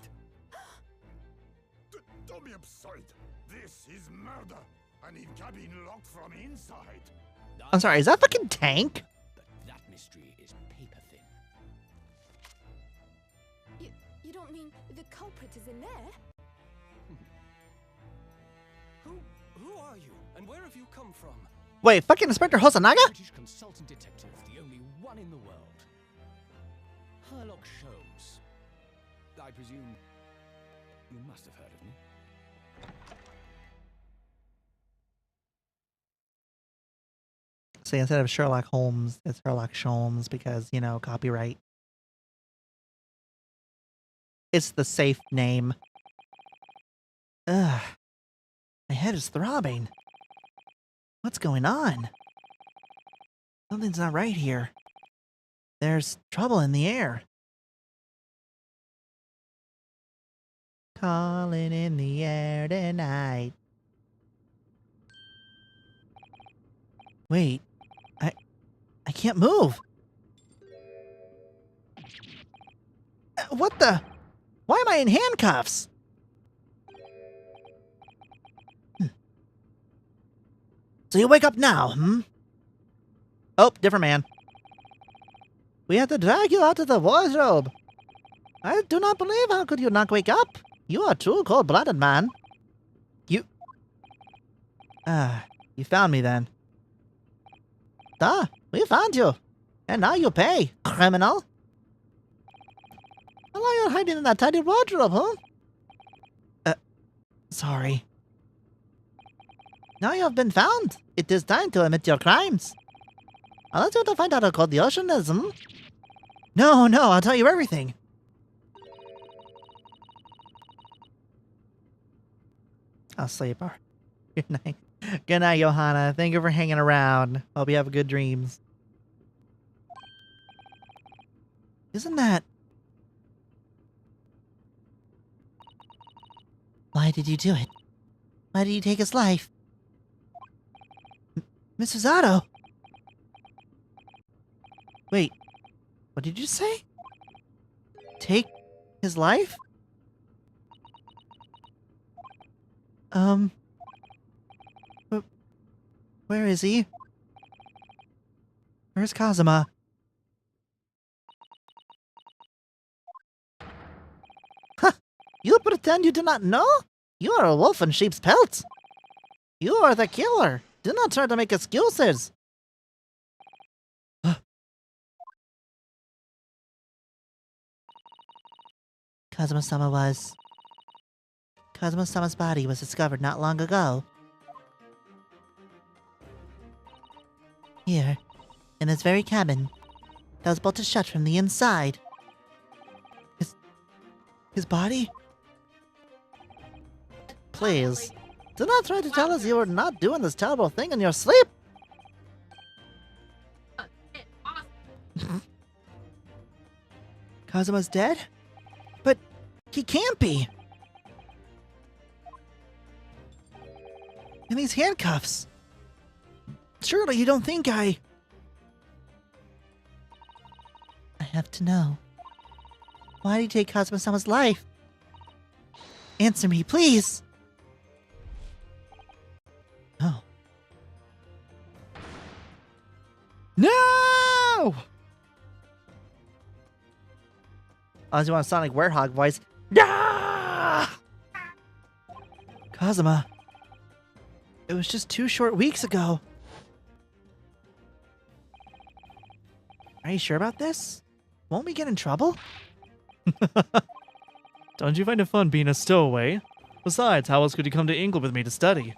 Don't be absurd. This is murder. I need cabin locked from inside. I'm sorry, is that fucking Tank? But that mystery is paper thin. You don't mean the culprit is in there? Who are you, and where have you come from? Wait, fucking Inspector Hosanaga? British consultant detective, the only one in the world. Sherlock Sholmes. I presume you must have heard of me. See, instead of Sherlock Holmes, it's Sherlock Sholmes because, you know, copyright. It's the safe name. Ugh. My head is throbbing. What's going on? Something's not right here. There's trouble in the air. Calling in the air tonight. Wait. I can't move. What the? Why am I in handcuffs? So you wake up now, hmm? Oh, different man. We have to drag you out of the wardrobe. I do not believe how could you not wake up? You are a true cold-blooded man. You found me then. We found you. And now you pay, criminal. How long are you hiding in that tiny wardrobe, huh? Sorry. Now you have been found. It is time to admit your crimes. Unless you want to find out how cold the ocean is, hmm? No, I'll tell you everything. I'll sleep. Good night. Good night, Johanna. Thank you for hanging around. Hope you have good dreams. Isn't that... Why did you do it? Why did you take his life? Mrs. Otto! Wait, what did you say? Take his life? Where is he? Where's Kazuma? Ha! You pretend you do not know? You are a wolf in sheep's pelts. You are the killer. Do not try to make excuses. Kazuma-sama's body was discovered not long ago. Here, in this very cabin, that was bolted shut from the inside. His body? Please, do not try to tell us you are not doing this terrible thing in your sleep. Kazuma's dead? But he can't be. And these handcuffs. Surely you don't think I have to know. Why did he take Kazuma-sama's life? Answer me, please! Oh. No! Unless you want a Sonic Werehog voice. Yeah! Kazuma. It was just 2 short weeks ago. Are you sure about this? Won't we get in trouble? Don't you find it fun being a stowaway? Besides, how else could you come to England with me to study?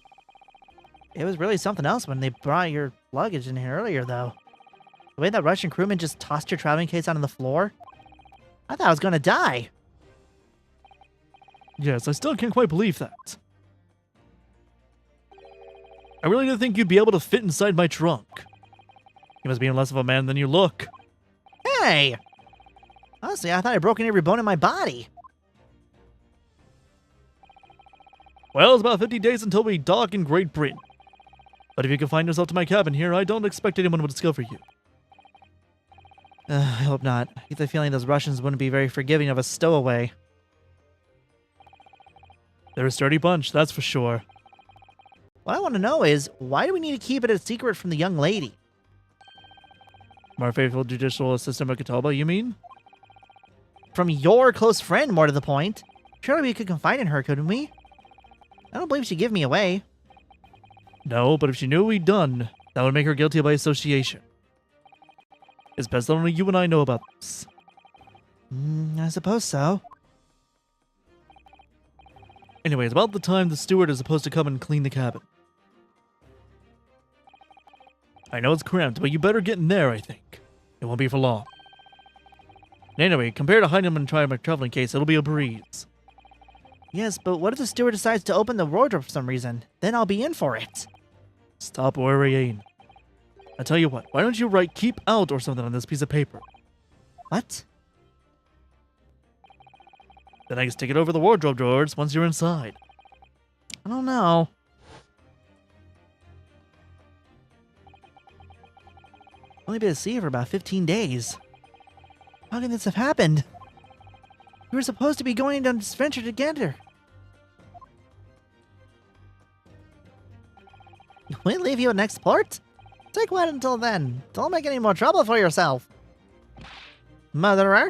It was really something else when they brought your luggage in here earlier, though. The way that Russian crewman just tossed your traveling case out on the floor. I thought I was gonna die. Yes, I still can't quite believe that. I really didn't think you'd be able to fit inside my trunk. You must be less of a man than you look. Hey! Honestly, I thought I'd broken every bone in my body. Well, it's about 50 days until we dock in Great Britain. But if you confine yourself to my cabin here, I don't expect anyone will discover you. I hope not. I get the feeling those Russians wouldn't be very forgiving of a stowaway. They're a sturdy bunch, that's for sure. What I want to know is, why do we need to keep it a secret from the young lady? Our faithful judicial assistant Makatoba, you mean? From your close friend, more to the point. Surely we could confide in her, couldn't we? I don't believe she'd give me away. No, but if she knew what we'd done, that would make her guilty by association. It's best that only you and I know about this. I suppose so. Anyways, about the time the steward is supposed to come and clean the cabin. I know it's cramped, but you better get in there, I think. It won't be for long. Anyway, compared to hiding them and trying my traveling case, it'll be a breeze. Yes, but what if the steward decides to open the wardrobe for some reason? Then I'll be in for it. Stop worrying. I tell you what, why don't you write "keep out" or something on this piece of paper? What? Then I can stick it over the wardrobe drawers once you're inside. I don't know. Only been at sea for about 15 days. How can this have happened? We were supposed to be going on this venture together. We leave you at next port? Take what until then. Don't make any more trouble for yourself. Murderer?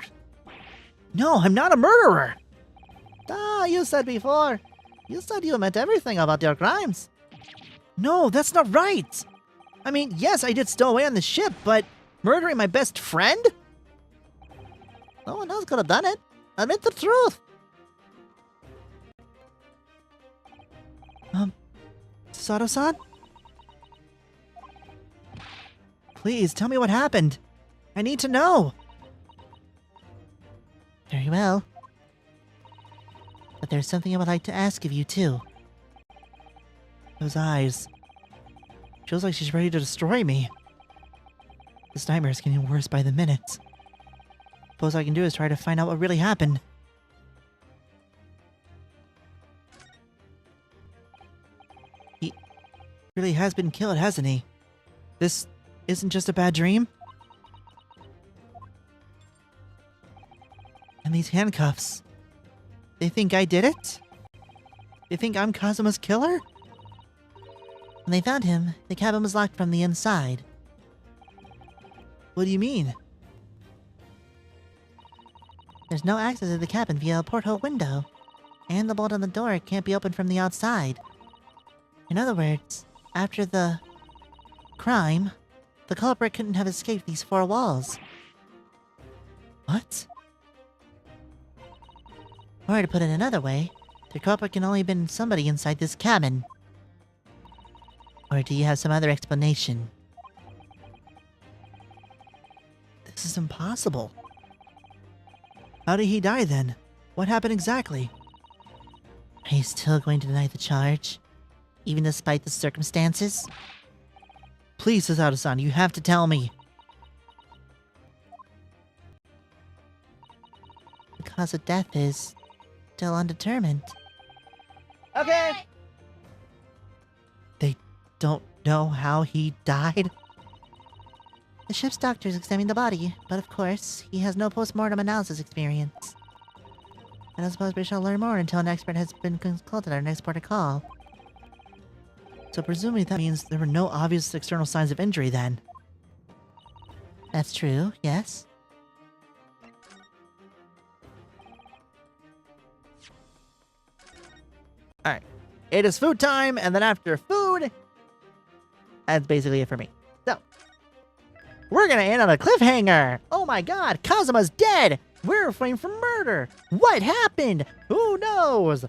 No, I'm not a murderer. Ah, you said before. You said you meant everything about your crimes. No, that's not right. I mean, yes, I did stow away on the ship, but murdering my best friend? No one else could have done it. Admit the truth. Sato-san? Please, tell me what happened. I need to know. Very well. But there's something I would like to ask of you, too. Those eyes. Feels like she's ready to destroy me. This nightmare is getting worse by the minute. Suppose all I can do is try to find out what really happened. He really has been killed, hasn't he? This isn't just a bad dream? And these handcuffs. They think I did it? They think I'm Kazuma's killer? When they found him, the cabin was locked from the inside. What do you mean? There's no access to the cabin via a porthole window, and the bolt on the door can't be opened from the outside. In other words, after the crime, the culprit couldn't have escaped these four walls. What? Or to put it another way, the culprit can only have been somebody inside this cabin. Or do you have some other explanation? This is impossible. How did he die then? What happened exactly? Are you still going to deny the charge? Even despite the circumstances? Please, Suzato-san, you have to tell me. The cause of death is still undetermined. Okay. They don't know how he died? The ship's doctors examined the body, but of course, he has no post-mortem analysis experience. I don't suppose we shall learn more until an expert has been consulted at our next port of call. So presumably that means there were no obvious external signs of injury then. That's true, yes. Alright. It is food time, and then after food, that's basically it for me. So, we're gonna end on a cliffhanger! Oh my god, Kazuma's dead! We're framed for murder! What happened? Who knows?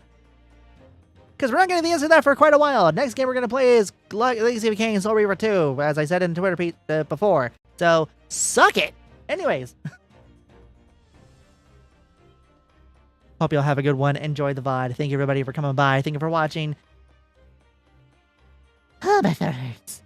Because we're not getting the answer to that for quite a while. Next game we're gonna play is Legacy of Kain Soul Reaver 2, as I said in Twitter before. So, suck it! Anyways. Hope y'all have a good one. Enjoy the VOD. Thank you everybody for coming by. Thank you for watching. Oh, my throat hurts.